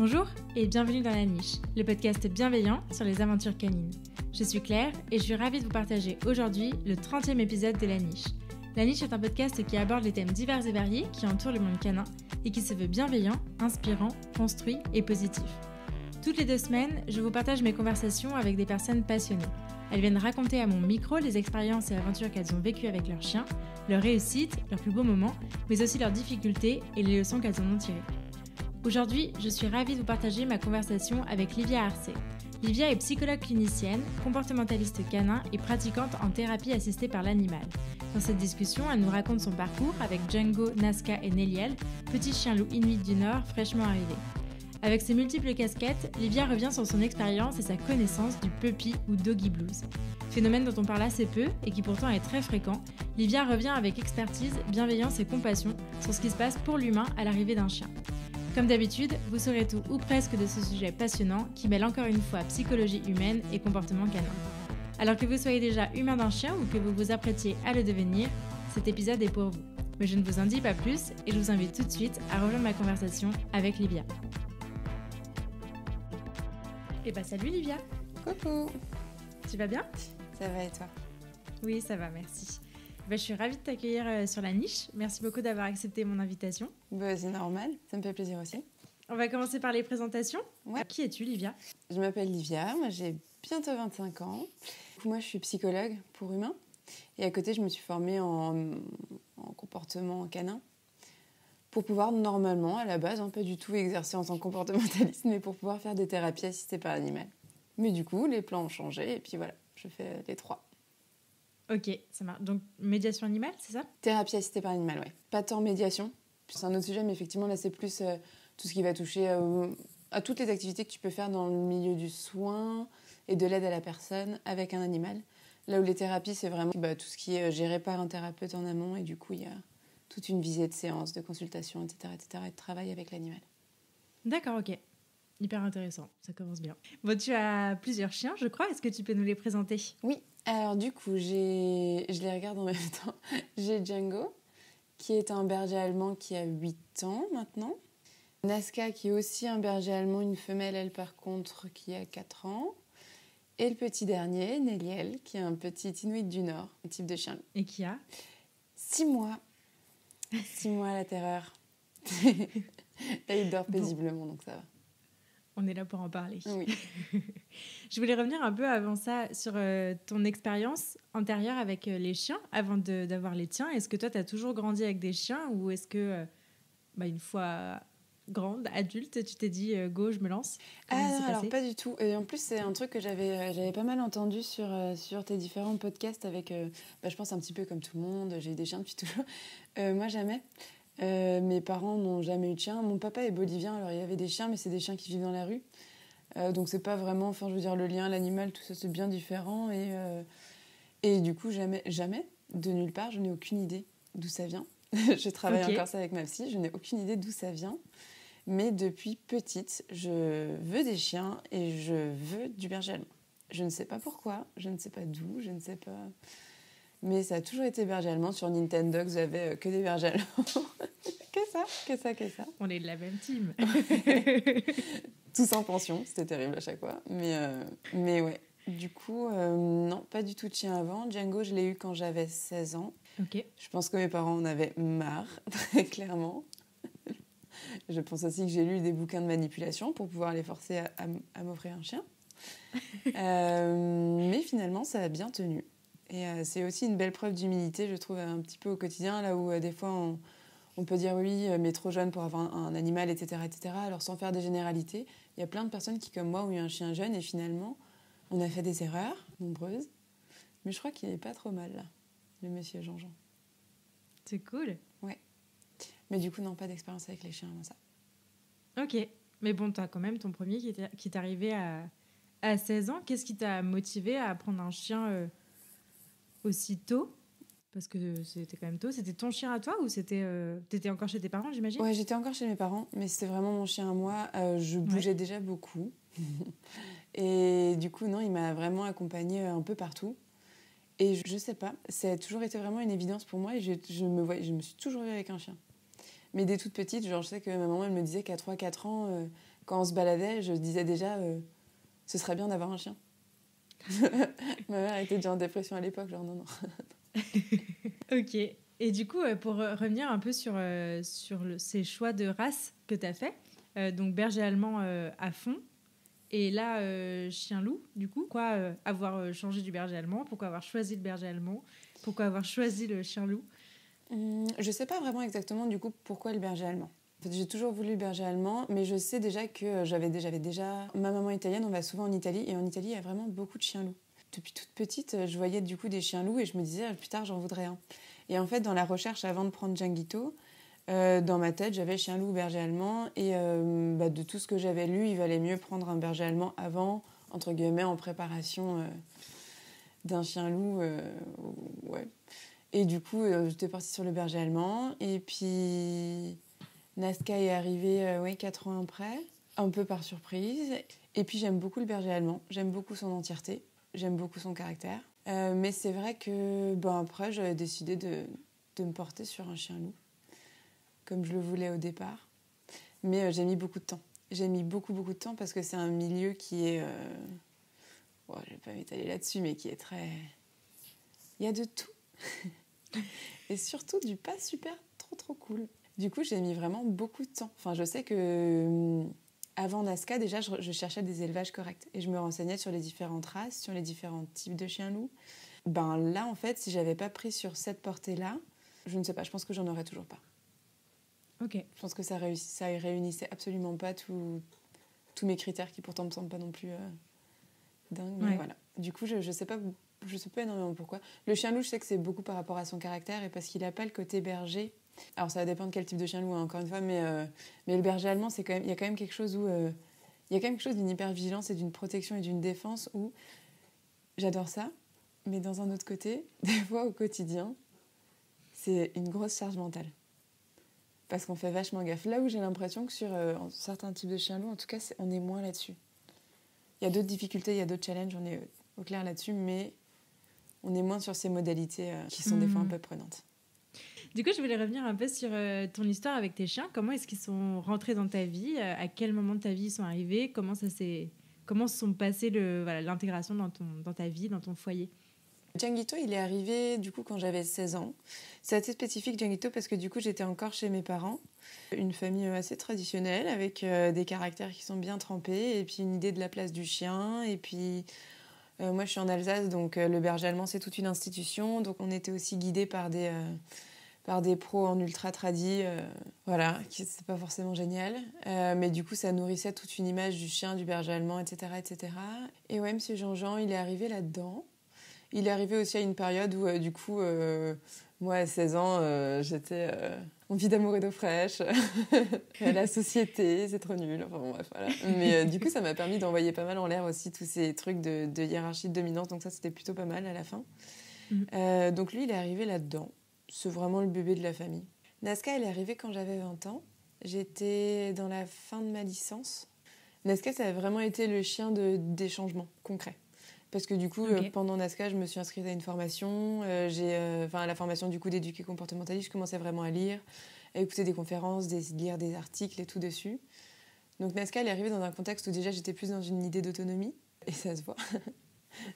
Bonjour et bienvenue dans La Niche, le podcast bienveillant sur les aventures canines. Je suis Claire et je suis ravie de vous partager aujourd'hui le 30e épisode de La Niche. La Niche est un podcast qui aborde les thèmes divers et variés qui entourent le monde canin et qui se veut bienveillant, inspirant, construit et positif. Toutes les 2 semaines, je vous partage mes conversations avec des personnes passionnées. Elles viennent raconter à mon micro les expériences et aventures qu'elles ont vécues avec leurs chiens, leurs réussites, leurs plus beaux moments, mais aussi leurs difficultés et les leçons qu'elles en ont tirées. Aujourd'hui, je suis ravie de vous partager ma conversation avec Livia Arcé. Livia est psychologue clinicienne, comportementaliste canin et pratiquante en thérapie assistée par l'animal. Dans cette discussion, elle nous raconte son parcours avec Django, Nazca et Néliel, petits chiens loups inuits du Nord fraîchement arrivés. Avec ses multiples casquettes, Livia revient sur son expérience et sa connaissance du puppy ou doggy blues. Phénomène dont on parle assez peu et qui pourtant est très fréquent, Livia revient avec expertise, bienveillance et compassion sur ce qui se passe pour l'humain à l'arrivée d'un chien. Comme d'habitude, vous saurez tout ou presque de ce sujet passionnant qui mêle encore une fois psychologie humaine et comportement canin. Alors que vous soyez déjà humain d'un chien ou que vous vous apprêtiez à le devenir, cet épisode est pour vous. Mais je ne vous en dis pas plus et je vous invite tout de suite à rejoindre ma conversation avec Livia. Eh bah salut Livia. Coucou. Tu vas bien? Ça va et toi? Oui, ça va, merci. Je suis ravie de t'accueillir sur La Niche. Merci beaucoup d'avoir accepté mon invitation. C'est normal, ça me fait plaisir aussi. On va commencer par les présentations. Ouais. Qui es-tu, Livia? Je m'appelle Livia, moi j'ai bientôt 25 ans. Moi je suis psychologue pour humains. Et à côté, je me suis formée en comportement canin pour pouvoir normalement, à la base, pas du tout exercer en tant que comportementaliste, mais pour pouvoir faire des thérapies assistées par l'animal. Mais du coup, les plans ont changé et puis voilà, je fais les 3. Ok, ça marche. Donc, médiation animale, c'est ça? Thérapie assistée par l'animal, ouais. Pas tant médiation. C'est un autre sujet, mais effectivement, là, c'est plus tout ce qui va toucher à toutes les activités que tu peux faire dans le milieu du soin et de l'aide à la personne avec un animal. Là où les thérapies, c'est vraiment tout ce qui est géré par un thérapeute en amont. Et du coup, il y a toute une visée de séance, de consultation, etc., et de travail avec l'animal. D'accord, ok. Hyper intéressant, ça commence bien. Bon, tu as plusieurs chiens, je crois. Est-ce que tu peux nous les présenter? Oui, alors du coup, je les regarde en même temps. J'ai Django, qui est un berger allemand qui a 8 ans maintenant. Nazca, qui est aussi un berger allemand, une femelle, elle par contre, qui a 4 ans. Et le petit dernier, Néliel, qui est un petit inuit du Nord, un type de chien. Et qui a 6 mois. 6 mois à la terreur. Là, il dort paisiblement, donc ça va. On est là pour en parler. Oui. Je voulais revenir un peu avant ça sur ton expérience antérieure avec les chiens, avant d'avoir les tiens. Est-ce que toi, tu as toujours grandi avec des chiens ou est-ce que, une fois grande, adulte, tu t'es dit go, je me lance? Alors pas du tout. Et en plus, c'est un truc que j'avais pas mal entendu sur tes différents podcasts avec, je pense un petit peu comme tout le monde, j'ai eu des chiens depuis toujours. Moi, jamais. Mes parents n'ont jamais eu de chien. Mon papa est bolivien, alors il y avait des chiens, mais c'est des chiens qui vivent dans la rue. Donc c'est pas vraiment, le lien, l'animal, tout ça, c'est bien différent. Et du coup, jamais, de nulle part, je n'ai aucune idée d'où ça vient. Je travaille encore ça avec ma psy, je n'ai aucune idée d'où ça vient. Mais depuis petite, je veux des chiens et je veux du berger allemand. Je ne sais pas pourquoi, je ne sais pas d'où, je ne sais pas... Mais ça a toujours été berger allemand. Sur Nintendo, j'avais que des bergers allemands. que ça. On est de la même team. Tous en pension, c'était terrible à chaque fois. Mais ouais, du coup, non, pas du tout de chien avant. Django, je l'ai eu quand j'avais 16 ans. Ok. Je pense que mes parents en avaient marre, très clairement. Je pense aussi que j'ai lu des bouquins de manipulation pour pouvoir les forcer à m'offrir un chien. Mais finalement, ça a bien tenu. Et c'est aussi une belle preuve d'humilité, je trouve, un petit peu au quotidien, là où des fois on peut dire oui, mais trop jeune pour avoir un animal, etc., etc. Alors sans faire des généralités, il y a plein de personnes qui, comme moi, ont eu un chien jeune et finalement, on a fait des erreurs, nombreuses. Mais je crois qu'il n'est pas trop mal, là, le monsieur Jean-Jean. C'est cool. Ouais. Mais du coup, non, pas d'expérience avec les chiens avant ça. Ok. Mais bon, tu as quand même ton premier qui t'est arrivé à 16 ans. Qu'est-ce qui t'a motivé à prendre un chien aussi tôt? Parce que c'était quand même tôt. C'était ton chien à toi ou t'étais encore chez tes parents, j'imagine? Ouais, j'étais encore chez mes parents, mais c'était vraiment mon chien à moi. Je bougeais déjà beaucoup. Et du coup, non, il m'a vraiment accompagnée un peu partout. Et je sais pas, ça a toujours été vraiment une évidence pour moi et je me suis toujours vue avec un chien. Mais dès toute petite, je sais que ma maman, elle me disait qu'à 3-4 ans, Quand on se baladait, je disais déjà ce serait bien d'avoir un chien. Ma mère était déjà en dépression à l'époque, genre non. Ok. Et du coup, pour revenir un peu sur ces choix de race que tu as fait, donc berger allemand à fond, et là, chien-loup, du coup, pourquoi avoir changé du berger allemand? Pourquoi avoir choisi le berger allemand? Pourquoi avoir choisi le chien-loup? Je sais pas vraiment exactement du coup pourquoi le berger allemand. En fait, j'ai toujours voulu le berger allemand, mais je sais déjà que j'avais déjà... Ma maman italienne, on va souvent en Italie, et en Italie, il y a vraiment beaucoup de chiens-loups. Depuis toute petite, je voyais du coup des chiens-loups et je me disais, plus tard, j'en voudrais un. Et en fait, dans la recherche avant de prendre Djanguito, dans ma tête, j'avais chien-loup, berger allemand, et de tout ce que j'avais lu, il valait mieux prendre un berger allemand avant, entre guillemets, en préparation d'un chien-loup. Ouais. Et du coup, j'étais partie sur le berger allemand. Et puis, Nazca est arrivé 4 ans après, un peu par surprise. Et puis, j'aime beaucoup le berger allemand. J'aime beaucoup son entièreté. J'aime beaucoup son caractère. Mais c'est vrai que, après, j'avais décidé de me porter sur un chien-loup, comme je le voulais au départ. Mais j'ai mis beaucoup de temps. J'ai mis beaucoup, beaucoup de temps parce que c'est un milieu qui est... je ne vais pas m'étaler là-dessus, mais qui est très... Il y a de tout. Et surtout du pas super trop cool. Du coup, j'ai mis vraiment beaucoup de temps. Enfin, je sais que avant Nazca, déjà, je cherchais des élevages corrects. Et je me renseignais sur les différentes races, sur les différents types de chiens-loups. Là, en fait, si j'avais pas pris sur cette portée-là, je ne sais pas, je pense que j'en aurais toujours pas. Ok. Je pense que ça réunissait absolument pas tous mes critères qui pourtant me semblent pas non plus dingues. Mais voilà. Du coup, je sais pas énormément pourquoi. Le chien-loup, je sais que c'est beaucoup par rapport à son caractère et parce qu'il n'a pas le côté berger. Alors, ça va dépendre de quel type de chien-loup, encore une fois, mais le berger allemand, il y a quand même quelque chose où... il y a quand même quelque chose d'une hypervigilance et d'une protection et d'une défense où j'adore ça, mais dans un autre côté, des fois au quotidien, c'est une grosse charge mentale. Parce qu'on fait vachement gaffe. Là où j'ai l'impression que sur certains types de chiens-loups, en tout cas, on est moins là-dessus. Il y a d'autres difficultés, il y a d'autres challenges, on est au clair là-dessus, mais on est moins sur ces modalités qui sont des fois un peu prenantes. Du coup, je voulais revenir un peu sur ton histoire avec tes chiens. Comment est-ce qu'ils sont rentrés dans ta vie? À quel moment de ta vie ils sont arrivés? Comment se sont passés l'intégration dans ta vie, dans ton foyer? Djanguito, il est arrivé du coup quand j'avais 16 ans. C'est assez spécifique Djanguito parce que du coup j'étais encore chez mes parents. Une famille assez traditionnelle avec des caractères qui sont bien trempés et puis une idée de la place du chien. Et puis moi je suis en Alsace donc le berger allemand c'est toute une institution. Donc on était aussi guidés par des pros en ultra tradi. C'est pas forcément génial. Mais du coup ça nourrissait toute une image du chien, du berger allemand, etc. etc. Et ouais, monsieur Jean-Jean il est arrivé là-dedans. Il est arrivé aussi à une période où, moi, à 16 ans, j'étais en vie d'amour et d'eau fraîche. La société, c'est trop nul. Enfin, bon, bref, voilà. Mais du coup, ça m'a permis d'envoyer pas mal en l'air aussi tous ces trucs de hiérarchie, de dominance. Donc ça, c'était plutôt pas mal à la fin. Donc lui, il est arrivé là-dedans. C'est vraiment le bébé de la famille. Nazca, elle est arrivée quand j'avais 20 ans. J'étais dans la fin de ma licence. Nazca, ça a vraiment été le chien des changements concrets. Parce que du coup, pendant Nazca, je me suis inscrite à une formation. À la formation du coup d'éduquer comportementaliste, je commençais vraiment à lire, à écouter des conférences, lire des articles et tout dessus. Donc Nazca, elle est arrivée dans un contexte où déjà j'étais plus dans une idée d'autonomie. Et ça se voit.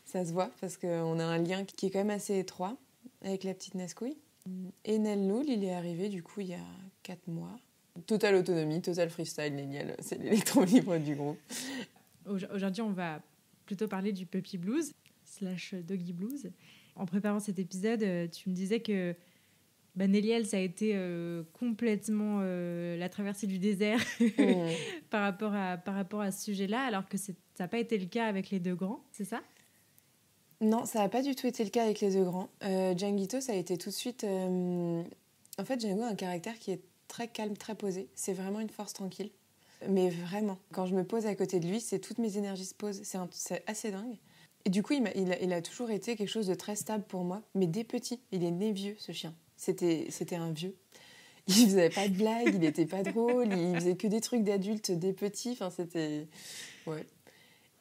Ça se voit parce qu'on a un lien qui est quand même assez étroit avec la petite Nescouille. Et Nelloul, il est arrivé du coup il y a 4 mois. Totale autonomie, total freestyle, Néniel. C'est l'électron libre du groupe. Aujourd'hui, on va plutôt parler du puppy blues / doggy blues. En préparant cet épisode, tu me disais que Néliel, ça a été complètement la traversée du désert par rapport à ce sujet-là, alors que ça n'a pas été le cas avec les deux grands, c'est ça? Non, ça n'a pas du tout été le cas avec les deux grands. Djanguito, ça a été tout de suite... En fait, Django a un caractère qui est très calme, très posé. C'est vraiment une force tranquille. Mais vraiment, quand je me pose à côté de lui, c'est toutes mes énergies se posent. C'est assez dingue. Et du coup, il a toujours été quelque chose de très stable pour moi. Mais dès petit, il est né vieux, ce chien. C'était un vieux. Il faisait pas de blagues, il était pas drôle, il faisait que des trucs d'adultes dès petit. Enfin, c'était... Ouais.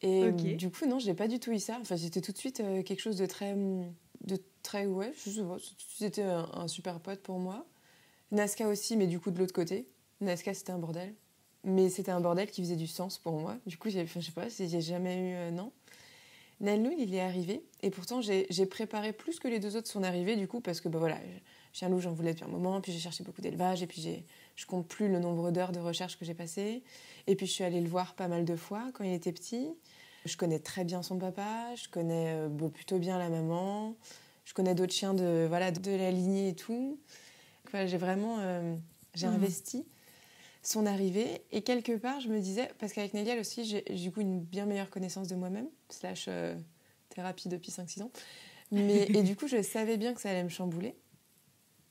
Et du coup, non, je n'ai pas du tout eu ça. Enfin, c'était tout de suite quelque chose de très... Ouais, je sais pas, c'était un super pote pour moi. Nazca aussi, mais du coup, de l'autre côté. Nazca, c'était un bordel. Mais c'était un bordel qui faisait du sens pour moi. Du coup, je sais pas, j'ai jamais eu... non. Nalnoul, il est arrivé. Et pourtant, j'ai préparé plus que les 2 autres son arrivée, du coup, parce que, voilà, chien loup, j'en voulais depuis un moment. Puis j'ai cherché beaucoup d'élevage. Et puis je compte plus le nombre d'heures de recherche que j'ai passées. Et puis je suis allée le voir pas mal de fois quand il était petit. Je connais très bien son papa. Je connais plutôt bien la maman. Je connais d'autres chiens de la lignée et tout. Voilà, j'ai vraiment... j'ai investi son arrivée. Et quelque part, je me disais... Parce qu'avec Néliel aussi, j'ai du coup une bien meilleure connaissance de moi-même, / thérapie depuis 5-6 ans. Et du coup, je savais bien que ça allait me chambouler.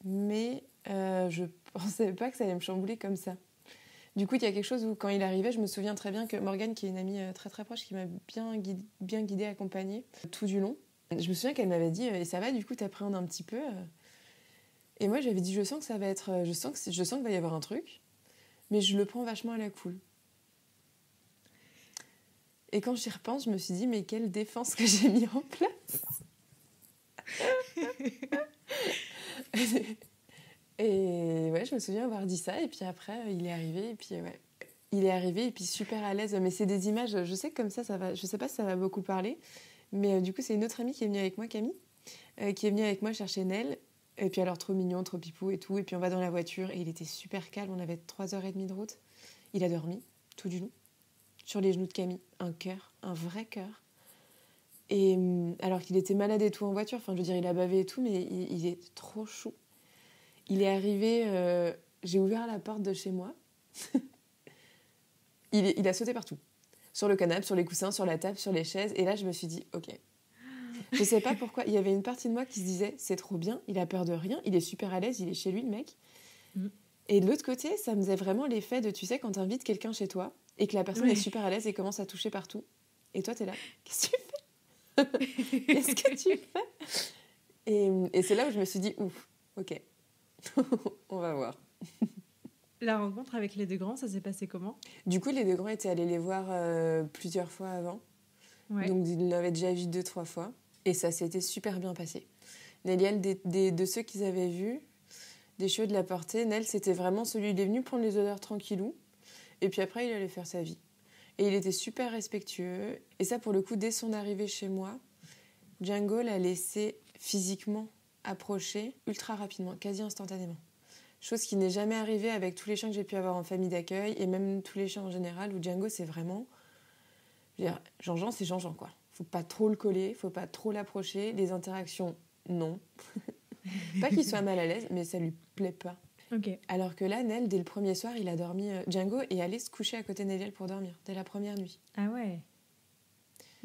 Mais je pensais pas que ça allait me chambouler comme ça. Du coup, il y a quelque chose où, quand il arrivait, je me souviens très bien que Morgane, qui est une amie très très proche, qui m'a bien guidée, accompagnée tout du long, je me souviens qu'elle m'avait dit « Et ça va, du coup, t'appréhendes un petit peu ?» Et moi, j'avais dit « Je sens que ça va être... je sens qu'il va y avoir un truc, mais je le prends vachement à la cool. » Et quand j'y repense, je me suis dit « Mais quelle défense que j'ai mis en place !» Et ouais, je me souviens avoir dit ça. Et puis après, il est arrivé. Et puis ouais, il est arrivé et puis super à l'aise. Mais c'est des images, je sais que comme ça va... Je sais pas si ça va beaucoup parler. Mais du coup, c'est une autre amie qui est venue avec moi, Camille, qui est venue avec moi chercher Nel. Et puis alors, trop mignon, trop pipou et tout. Et puis on va dans la voiture et il était super calme. On avait 3h30 de route. Il a dormi, tout du long, sur les genoux de Camille. Un cœur, un vrai cœur. Et alors qu'il était malade et tout en voiture. Enfin, je veux dire, il a bavé et tout, mais il est trop chou. Il est arrivé, j'ai ouvert la porte de chez moi. Il a sauté partout. Sur le canapé, sur les coussins, sur la table, sur les chaises. Et là, je me suis dit, ok. Je sais pas pourquoi. Il y avait une partie de moi qui se disait, c'est trop bien, il a peur de rien, il est super à l'aise, il est chez lui, le mec. Et de l'autre côté, ça me faisait vraiment l'effet de, tu sais, quand t'invites quelqu'un chez toi et que la personne est super à l'aise et commence à toucher partout. Et toi, t'es là, qu'est-ce que tu fais? Qu'est-ce que tu fais? Et c'est là où je me suis dit, ouf, ok. On va voir. La rencontre avec les 2 grands, ça s'est passé comment? Du coup, les 2 grands étaient allés les voir plusieurs fois avant. Ouais. Donc, ils l'avaient déjà vu 2-3 fois. Et ça s'était super bien passé. Néliel, de ceux qu'ils avaient vus, des cheveux de la portée, Nel, c'était vraiment celui... Il est venu prendre les odeurs tranquillou. Et puis après, il allait faire sa vie. Et il était super respectueux. Et ça, pour le coup, dès son arrivée chez moi, Django l'a laissé physiquement approcher ultra rapidement, quasi instantanément. Chose qui n'est jamais arrivée avec tous les chiens que j'ai pu avoir en famille d'accueil et même tous les chiens en général, où Django, c'est vraiment... Je veux dire, Jean-Jean, c'est Jean-Jean, quoi. Faut pas trop le coller, faut pas trop l'approcher. Les interactions, non. Pas qu'il soit mal à l'aise, mais ça lui plaît pas. Okay. Alors que là, Nel, dès le premier soir, il a dormi... Django est allé se coucher à côté de Néliel pour dormir, dès la première nuit. Ah ouais.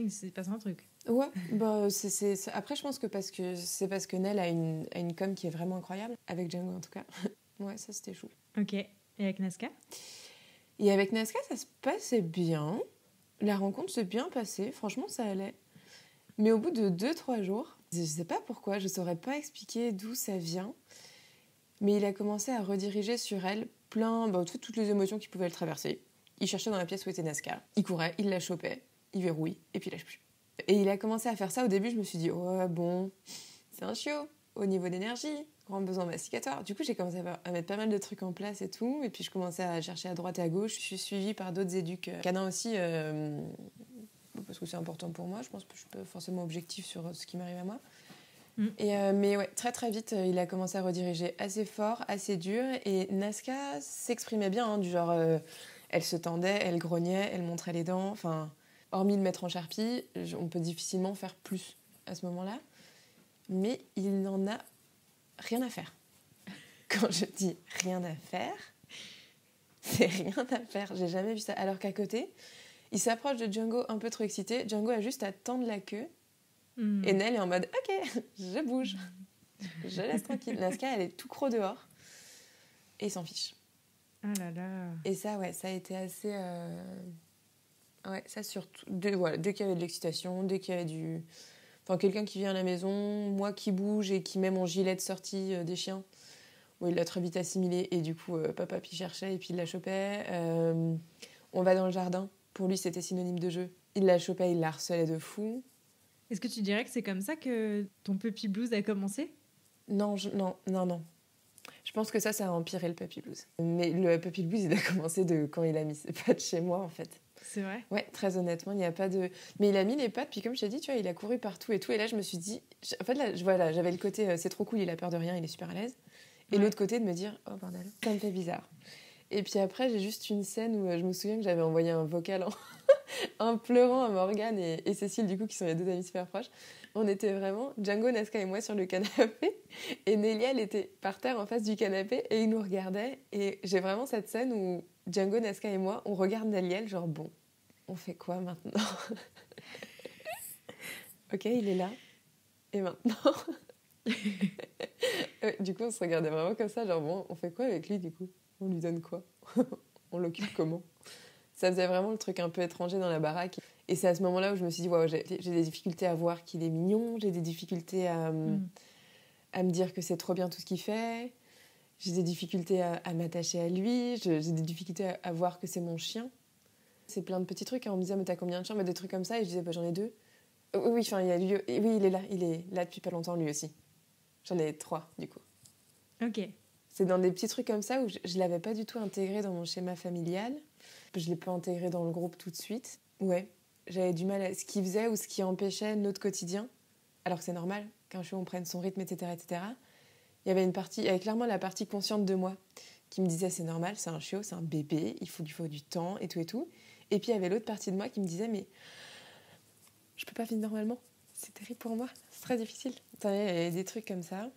C'est passé un truc. Ouais, bah, après, je pense que c'est parce que Nel a une com qui est vraiment incroyable, avec Django en tout cas. Ouais, ça c'était chou. Ok. Et avec Nazca? Et avec Nazca, ça se passait bien. La rencontre s'est bien passée, franchement, ça allait. Mais au bout de 2-3 jours, je sais pas pourquoi, je saurais pas expliquer d'où ça vient, mais il a commencé à rediriger sur elle toutes les émotions qui pouvaient le traverser. Il cherchait dans la pièce où était Nazca, il courait, il la chopait, il verrouille, et puis il lâche plus. Et il a commencé à faire ça. Au début, je me suis dit, oh bon, c'est un chiot, au niveau d'énergie, grand besoin masticatoire. Du coup, j'ai commencé à mettre pas mal de trucs en place et tout. Et puis, je commençais à chercher à droite et à gauche. Je suis suivie par d'autres éduques canins aussi, parce que c'est important pour moi. Je pense que je suis pas forcément objective sur ce qui m'arrive à moi. Mais ouais, très très vite, il a commencé à rediriger assez fort, assez dur. Et Nazca s'exprimait bien, du genre, elle se tendait, elle grognait, elle montrait les dents, enfin... Hormis le mettre en charpie, on peut difficilement faire plus à ce moment-là. Mais il n'en a rien à faire. Quand je dis rien à faire, c'est rien à faire. J'ai jamais vu ça. Alors qu'à côté, il s'approche de Django un peu trop excité. Django a juste à tendre la queue. Et Nel est en mode « Ok, je bouge. Je laisse tranquille. » Nazca, elle est tout croc dehors. Et il s'en fiche. Ah là là. Et ça, ouais, ça a été assez... Ouais, ça surtout. Dès qu'il y avait de l'excitation, dès qu'il y avait quelqu'un qui vient à la maison, moi qui bouge et qui met mon gilet de sortie des chiens. Bon, il l'a très vite assimilé et du coup, papa puis cherchait et puis il la chopait. On va dans le jardin. Pour lui, c'était synonyme de jeu. Il la chopait, il la harcelait de fou. Est-ce que tu dirais que c'est comme ça que ton puppy blues a commencé? Non. Je pense que ça a empiré le puppy blues. Mais le puppy blues, il a commencé de quand il a mis ses pattes chez moi, en fait. C'est vrai? Ouais, très honnêtement, il n'y a pas de... Mais il a mis les pattes, puis comme je t'ai dit, tu vois, il a couru partout et tout. Et là, je me suis dit... En fait, là, voilà, j'avais le côté, c'est trop cool, il a peur de rien, il est super à l'aise. Et l'autre côté de me dire, oh bordel, ça me fait bizarre. Et puis après, j'ai juste une scène où je me souviens que j'avais envoyé un vocal en pleurant à Morgane et Cécile, du coup, qui sont les deux amies super proches. On était vraiment, Django, Nazca et moi, sur le canapé. Et Nélia, elle était par terre en face du canapé et il nous regardait. Et j'ai vraiment cette scène où Django, Nazca et moi, on regarde Nélia, genre, bon, on fait quoi maintenant? Ok, il est là. Et maintenant? Du coup, on se regardait vraiment comme ça, genre, bon, on fait quoi avec lui, du coup? On lui donne quoi? On l'occupe comment? Ça faisait vraiment le truc un peu étranger dans la baraque. Et c'est à ce moment-là où je me suis dit, wow, j'ai des difficultés à voir qu'il est mignon, j'ai des difficultés à me dire que c'est trop bien tout ce qu'il fait, j'ai des difficultés à m'attacher à lui, j'ai des difficultés à voir que c'est mon chien. C'est plein de petits trucs. On me disait, mais t'as combien de chiens? Des trucs comme ça. Et je disais, j'en ai 2. Oui, enfin, il y a lui. Oui, il est là depuis pas longtemps, lui aussi. J'en ai 3, du coup. Ok. C'est dans des petits trucs comme ça où je l'avais pas du tout intégré dans mon schéma familial. Je l'ai pas intégré dans le groupe tout de suite. Ouais, j'avais du mal à ce qu'il faisait ou ce qui empêchait notre quotidien. Alors que c'est normal qu'un chiot on prenne son rythme, etc., etc. Il y avait clairement la partie consciente de moi qui me disait c'est normal, c'est un chiot, c'est un bébé, il lui faut du temps et tout et tout. Et puis il y avait l'autre partie de moi qui me disait mais je peux pas vivre normalement, c'est terrible pour moi, c'est très difficile. Il y avait des trucs comme ça.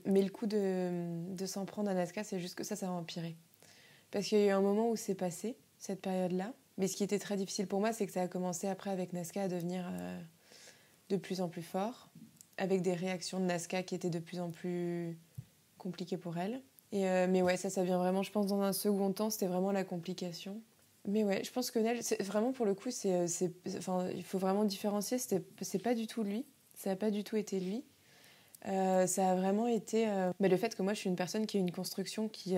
Mais le coup de s'en prendre à Nazca, c'est juste que ça a empiré. Parce qu'il y a eu un moment où c'est passé, cette période-là. Mais ce qui était très difficile pour moi, c'est que ça a commencé après avec Nazca à devenir de plus en plus fort, avec des réactions de Nazca qui étaient de plus en plus compliquées pour elle. Mais ouais, ça vient vraiment, je pense, dans un second temps, c'était vraiment la complication. Mais ouais, je pense que Nel, vraiment pour le coup, il faut vraiment différencier, c'est pas du tout lui, ça n'a pas du tout été lui. Ça a vraiment été le fait que moi je suis une personne qui a une construction qui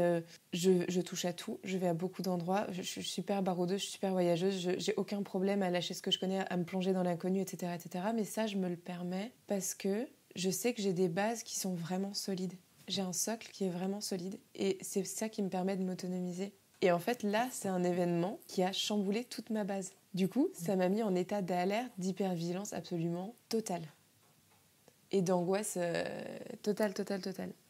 je touche à tout, je vais à beaucoup d'endroits, je suis super baroudeuse, je suis super voyageuse, j'ai aucun problème à lâcher ce que je connais, à me plonger dans l'inconnu, etc. Mais ça je me le permets parce que je sais que j'ai des bases qui sont vraiment solides, j'ai un socle qui est vraiment solide et c'est ça qui me permet de m'autonomiser. Et en fait là c'est un événement qui a chamboulé toute ma base. Du coup ça m'a mis en état d'alerte, d'hypervigilance absolument totale. Et d'angoisse totale.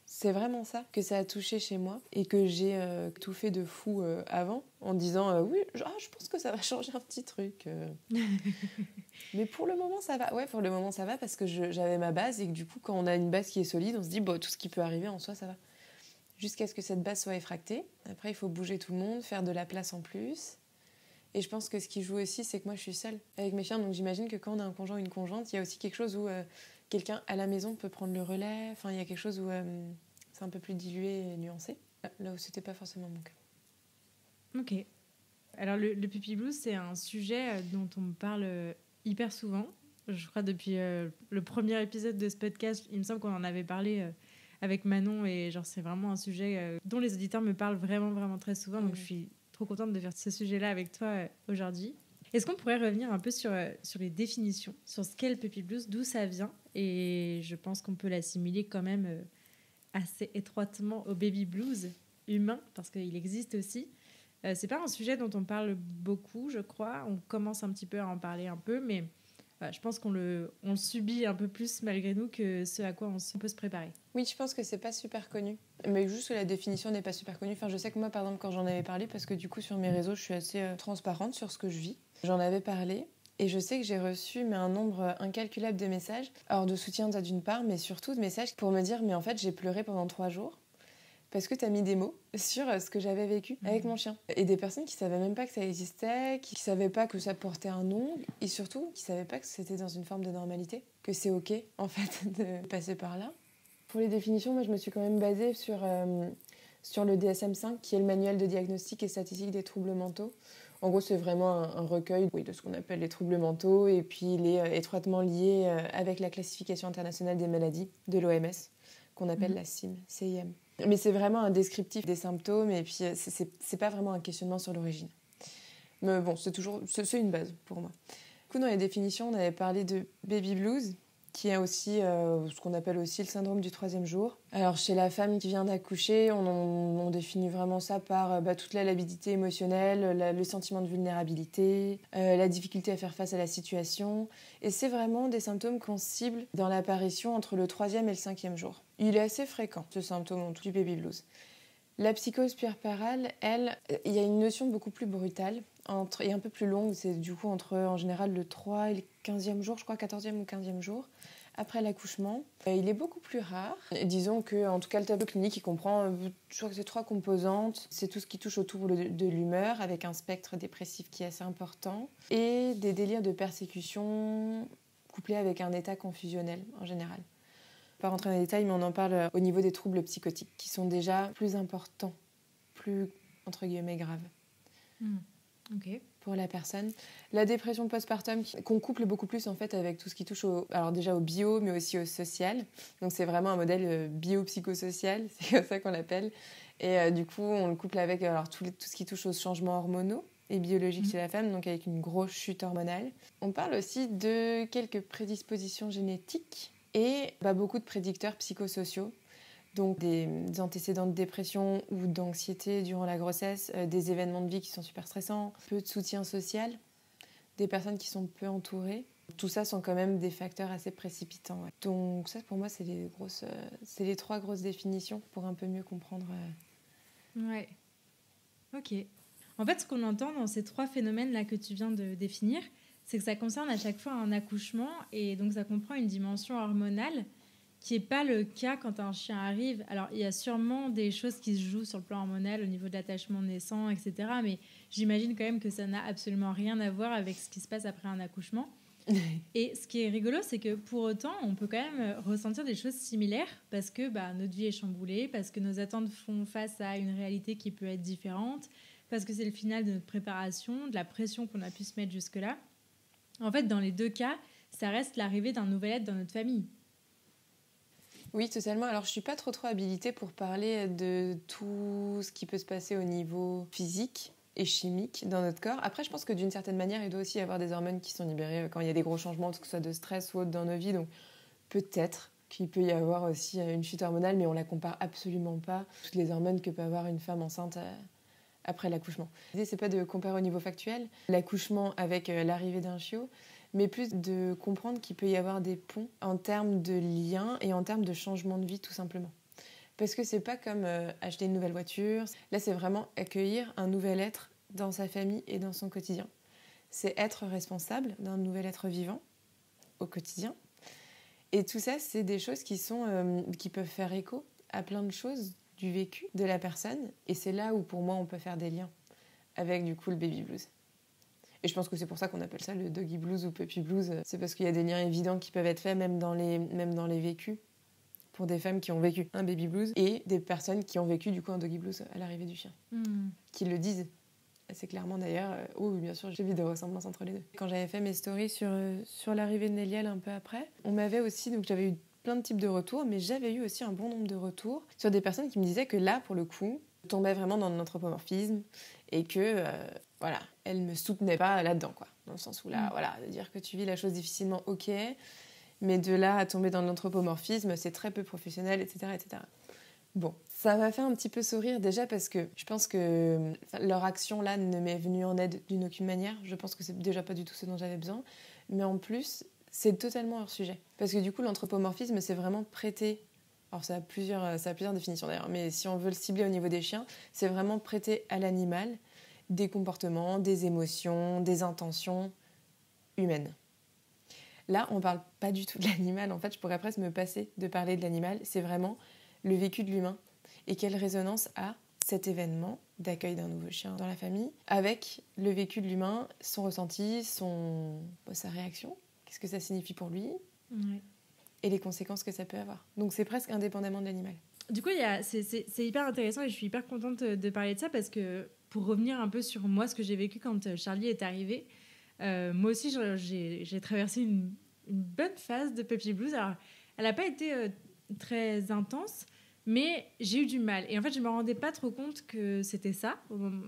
C'est vraiment ça que ça a touché chez moi et que j'ai tout fait de fou avant en disant oui, je pense que ça va changer un petit truc. Mais pour le moment ça va. Ouais, pour le moment ça va parce que j'avais ma base et que du coup quand on a une base qui est solide, on se dit tout ce qui peut arriver en soi ça va. Jusqu'à ce que cette base soit effractée. Après il faut bouger tout le monde, faire de la place en plus. Et je pense que ce qui joue aussi, c'est que moi je suis seule avec mes chiens, donc j'imagine que quand on a un conjoint ou une conjointe, il y a aussi quelque chose où quelqu'un à la maison peut prendre le relais. Enfin, il y a quelque chose où c'est un peu plus dilué et nuancé. Là où c'était pas forcément mon cas. Ok. Alors le puppy blues, c'est un sujet dont on me parle hyper souvent. Je crois depuis le premier épisode de ce podcast, il me semble qu'on en avait parlé avec Manon et genre c'est vraiment un sujet dont les auditeurs me parlent vraiment, vraiment très souvent. Donc je suis trop contente de faire ce sujet-là avec toi aujourd'hui. Est-ce qu'on pourrait revenir un peu sur les définitions, sur ce qu'est le puppy blues, d'où ça vient? Et je pense qu'on peut l'assimiler quand même assez étroitement au baby blues humain, parce qu'il existe aussi. C'est pas un sujet dont on parle beaucoup, je crois. On commence un petit peu à en parler un peu, mais je pense qu'on le subit un peu plus malgré nous que ce à quoi on peut se préparer. Oui, je pense que c'est pas super connu. Mais juste que la définition n'est pas super connue. Enfin, je sais que moi, par exemple, quand j'en avais parlé, parce que du coup, sur mes réseaux, je suis assez transparente sur ce que je vis. J'en avais parlé. Et je sais que j'ai reçu un nombre incalculable de messages. Alors, de soutien, d'une part, mais surtout de messages pour me dire, mais en fait, j'ai pleuré pendant 3 jours. Parce que tu as mis des mots sur ce que j'avais vécu avec mon chien. Et des personnes qui savaient même pas que ça existait, qui savaient pas que ça portait un nom, et surtout qui savaient pas que c'était dans une forme de normalité, que c'est ok, en fait, de passer par là. Pour les définitions, moi, je me suis quand même basée sur le DSM-5, qui est le manuel de diagnostic et statistique des troubles mentaux. En gros, c'est vraiment un recueil de ce qu'on appelle les troubles mentaux, et puis il est étroitement lié avec la classification internationale des maladies de l'OMS, qu'on appelle la CIM. Mais c'est vraiment un descriptif des symptômes, et puis c'est pas vraiment un questionnement sur l'origine. Mais bon, c'est une base pour moi. Du coup, dans les définitions, on avait parlé de baby blues, qui est aussi ce qu'on appelle aussi le syndrome du troisième jour. Alors chez la femme qui vient d'accoucher, on définit vraiment ça par toute la labilité émotionnelle, le sentiment de vulnérabilité, la difficulté à faire face à la situation. Et c'est vraiment des symptômes qu'on cible dans l'apparition entre le 3e et le 5e jour. Il est assez fréquent, ce symptôme du baby blues. La psychose puerpérale, elle, il y a une notion beaucoup plus brutale et un peu plus longue. C'est du coup entre, en général, le 3 et le 15e jour, je crois, 14e ou 15e jour, après l'accouchement. Il est beaucoup plus rare. Et disons que, en tout cas, le tableau clinique, il comprend, je crois que c'est 3 composantes. C'est tout ce qui touche autour de l'humeur, avec un spectre dépressif qui est assez important, et des délires de persécution couplés avec un état confusionnel, en général. Pas rentrer dans les détails, mais on en parle au niveau des troubles psychotiques, qui sont déjà plus importants, plus, entre guillemets, graves. Ok. Pour la personne. La dépression postpartum, qu'on couple beaucoup plus en fait avec tout ce qui touche alors déjà au bio, mais aussi au social. Donc c'est vraiment un modèle bio-psychosocial, c'est comme ça qu'on l'appelle. Et du coup, on le couple avec alors, tout ce qui touche aux changements hormonaux et biologiques chez la femme, donc avec une grosse chute hormonale. On parle aussi de quelques prédispositions génétiques et beaucoup de prédicteurs psychosociaux. Donc des antécédents de dépression ou d'anxiété durant la grossesse, des événements de vie qui sont super stressants, peu de soutien social, des personnes qui sont peu entourées. Tout ça sont quand même des facteurs assez précipitants. Ouais. Donc ça, pour moi, c'est les 3 grosses définitions pour un peu mieux comprendre. Ouais. Ok. En fait, ce qu'on entend dans ces 3 phénomènes-là que tu viens de définir, c'est que ça concerne à chaque fois un accouchement et donc ça comprend une dimension hormonale qui n'est pas le cas quand un chien arrive. Alors, il y a sûrement des choses qui se jouent sur le plan hormonal au niveau de l'attachement naissant, etc. Mais j'imagine quand même que ça n'a absolument rien à voir avec ce qui se passe après un accouchement. Et ce qui est rigolo, c'est que pour autant, on peut quand même ressentir des choses similaires parce que notre vie est chamboulée, parce que nos attentes font face à une réalité qui peut être différente, parce que c'est le final de notre préparation, de la pression qu'on a pu se mettre jusque-là. En fait, dans les 2 cas, ça reste l'arrivée d'un nouvel être dans notre famille. Oui, totalement. Alors, je ne suis pas trop habilitée pour parler de tout ce qui peut se passer au niveau physique et chimique dans notre corps. Après, je pense que d'une certaine manière, il doit aussi y avoir des hormones qui sont libérées quand il y a des gros changements, que ce soit de stress ou autre dans nos vies. Donc, peut-être qu'il peut y avoir aussi une chute hormonale, mais on ne la compare absolument pas toutes les hormones que peut avoir une femme enceinte après l'accouchement. L'idée, c'est pas de comparer au niveau factuel l'accouchement avec l'arrivée d'un chiot, mais plus de comprendre qu'il peut y avoir des ponts en termes de liens et en termes de changement de vie, tout simplement. Parce que c'est pas comme acheter une nouvelle voiture. Là, c'est vraiment accueillir un nouvel être dans sa famille et dans son quotidien. C'est être responsable d'un nouvel être vivant au quotidien. Et tout ça, c'est des choses qui peuvent faire écho à plein de choses du vécu de la personne. Et c'est là où, pour moi, on peut faire des liens avec, du coup, le baby blues. Et je pense que c'est pour ça qu'on appelle ça le doggy blues ou puppy blues. C'est parce qu'il y a des liens évidents qui peuvent être faits, même dans les vécus, pour des femmes qui ont vécu un baby blues et des personnes qui ont vécu, du coup, un doggy blues à l'arrivée du chien. Qui le disent assez clairement, d'ailleurs. Oui, bien sûr, j'ai vu des ressemblances entre les deux. Quand j'avais fait mes stories sur l'arrivée de Néliel un peu après, on m'avait aussi... Donc, j'avais eu plein de types de retours, mais j'avais eu aussi un bon nombre de retours sur des personnes qui me disaient que là, pour le coup, je tombais vraiment dans l'anthropomorphisme et que, elle me soutenait pas là-dedans, quoi. Dans le sens où là, de dire que tu vis la chose difficilement, ok, mais de là à tomber dans l'anthropomorphisme, c'est très peu professionnel, etc., etc. Bon, ça m'a fait un petit peu sourire déjà parce que je pense que leur action là ne m'est venue en aide d'une aucune manière. Je pense que c'est déjà pas du tout ce dont j'avais besoin, mais en plus, c'est totalement hors sujet. Parce que du coup, l'anthropomorphisme, c'est vraiment prêter... Alors ça a plusieurs définitions d'ailleurs, mais si on veut le cibler au niveau des chiens, c'est vraiment prêter à l'animal des comportements, des émotions, des intentions humaines. Là, on ne parle pas du tout de l'animal. En fait, je pourrais presque me passer de parler de l'animal. C'est vraiment le vécu de l'humain. Et quelle résonance a cet événement d'accueil d'un nouveau chien dans la famille avec le vécu de l'humain, son ressenti, sa réaction. Qu'est-ce que ça signifie pour lui ? Et les conséquences que ça peut avoir. Donc c'est presque indépendamment de l'animal. Du coup, c'est hyper intéressant et je suis hyper contente de parler de ça parce que pour revenir un peu sur moi, ce que j'ai vécu quand Charlie est arrivé, moi aussi j'ai traversé une bonne phase de puppy blues. Alors, elle n'a pas été très intense, mais j'ai eu du mal. Et en fait, je ne me rendais pas trop compte que c'était ça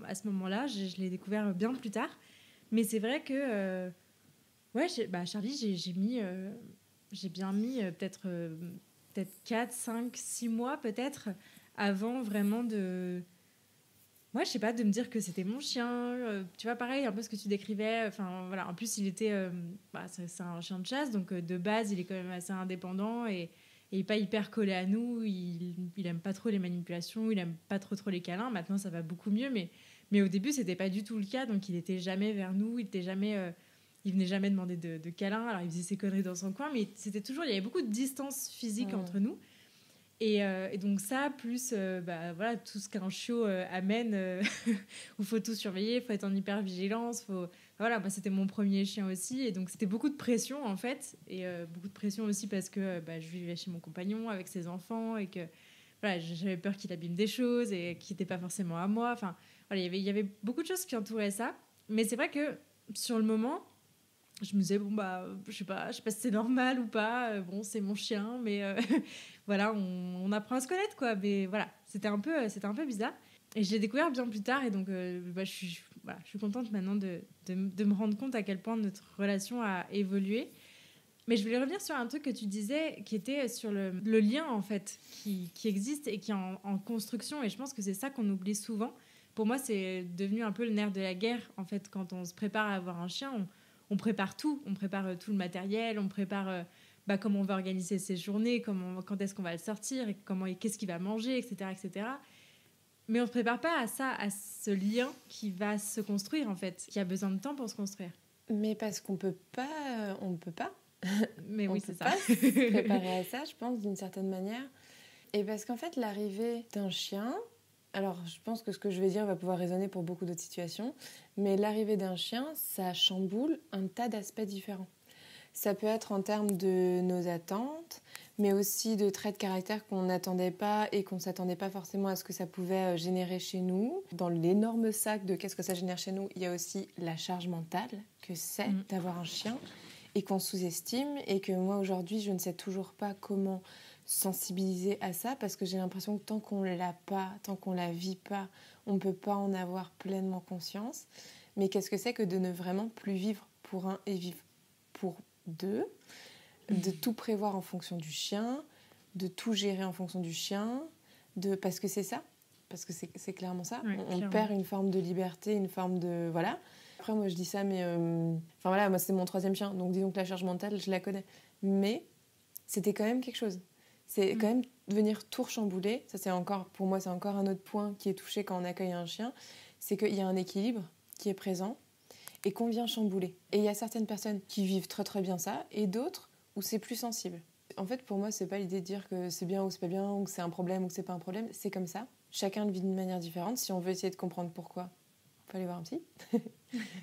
à ce moment-là. Je l'ai découvert bien plus tard. Mais c'est vrai que Charlie, j'ai mis j'ai bien mis peut-être 4, 5, 6 mois peut-être avant vraiment de... Moi, je sais pas, de me dire que c'était mon chien. Tu vois, pareil, un peu ce que tu décrivais. Enfin, voilà. En plus, il était... c'est un chien de chasse, donc de base, il est quand même assez indépendant et pas hyper collé à nous. Il aime pas trop les manipulations, il aime pas trop les câlins. Maintenant, ça va beaucoup mieux, mais au début, c'était pas du tout le cas. Donc, il était jamais vers nous, il venait jamais demander de câlins. Alors, il faisait ses conneries dans son coin, mais c'était toujours... Il y avait beaucoup de distance physique entre nous. Et donc ça, plus voilà, tout ce qu'un chiot amène, où il faut tout surveiller, il faut être en hyper vigilance. Voilà, moi, c'était mon premier chien aussi. Et donc c'était beaucoup de pression en fait. Et beaucoup de pression aussi parce que je vivais chez mon compagnon avec ses enfants et que voilà, j'avais peur qu'il abîme des choses et qu'il n'était pas forcément à moi. Enfin, voilà, il y avait beaucoup de choses qui entouraient ça. Mais c'est vrai que sur le moment, je me disais, je sais pas si c'est normal ou pas. Bon, c'est mon chien, mais voilà, on apprend à se connaître, quoi. Mais voilà, c'était un peu bizarre. Et je l'ai découvert bien plus tard. Et donc, je suis contente maintenant de me rendre compte à quel point notre relation a évolué. Mais je voulais revenir sur un truc que tu disais, qui était sur le lien, en fait, qui existe et qui est en construction. Et je pense que c'est ça qu'on oublie souvent. Pour moi, c'est devenu un peu le nerf de la guerre, en fait, quand on se prépare à avoir un chien. On prépare tout. On prépare tout le matériel, on prépare comment on va organiser ses journées, quand est-ce qu'on va le sortir, et qu'est-ce qu'il va manger, etc., etc. Mais on ne se prépare pas à ça, à ce lien qui va se construire, en fait, qui a besoin de temps pour se construire. Mais parce qu'on peut pas, on ne peut pas. Mais oui, c'est ça. On peut pas se préparer à ça, je pense, d'une certaine manière. Et parce qu'en fait, l'arrivée d'un chien... Alors, je pense que ce que je vais dire va pouvoir résonner pour beaucoup d'autres situations, mais l'arrivée d'un chien, ça chamboule un tas d'aspects différents. Ça peut être en termes de nos attentes, mais aussi de traits de caractère qu'on n'attendait pas et qu'on ne s'attendait pas forcément à ce que ça pouvait générer chez nous. Dans l'énorme sac de qu'est-ce que ça génère chez nous, il y a aussi la charge mentale que c'est d'avoir un chien et qu'on sous-estime, et que moi, aujourd'hui, je ne sais toujours pas comment sensibiliser à ça, parce que j'ai l'impression que tant qu'on l'a pas, tant qu'on la vit pas, on ne peut pas en avoir pleinement conscience. Mais qu'est-ce que c'est que de ne vraiment plus vivre pour un et vivre pour deux, de tout prévoir en fonction du chien, de tout gérer en fonction du chien, parce que c'est ça, parce que c'est clairement ça. Oui, on perd une forme de liberté, une forme de... Voilà. Après, moi, je dis ça, mais... Enfin, voilà, moi, c'est mon 3e chien, donc disons que la charge mentale, je la connais. Mais c'était quand même quelque chose. C'est quand même venir tout rechambouler. Ça, c'est encore, pour moi, c'est encore un autre point qui est touché quand on accueille un chien. C'est qu'il y a un équilibre qui est présent et qu'on vient chambouler. Et il y a certaines personnes qui vivent très très bien ça, et d'autres où c'est plus sensible. En fait, pour moi, c'est pas l'idée de dire que c'est bien ou c'est pas bien, ou que c'est un problème ou que c'est pas un problème. C'est comme ça. Chacun le vit d'une manière différente. Si on veut essayer de comprendre pourquoi, faut aller voir un psy.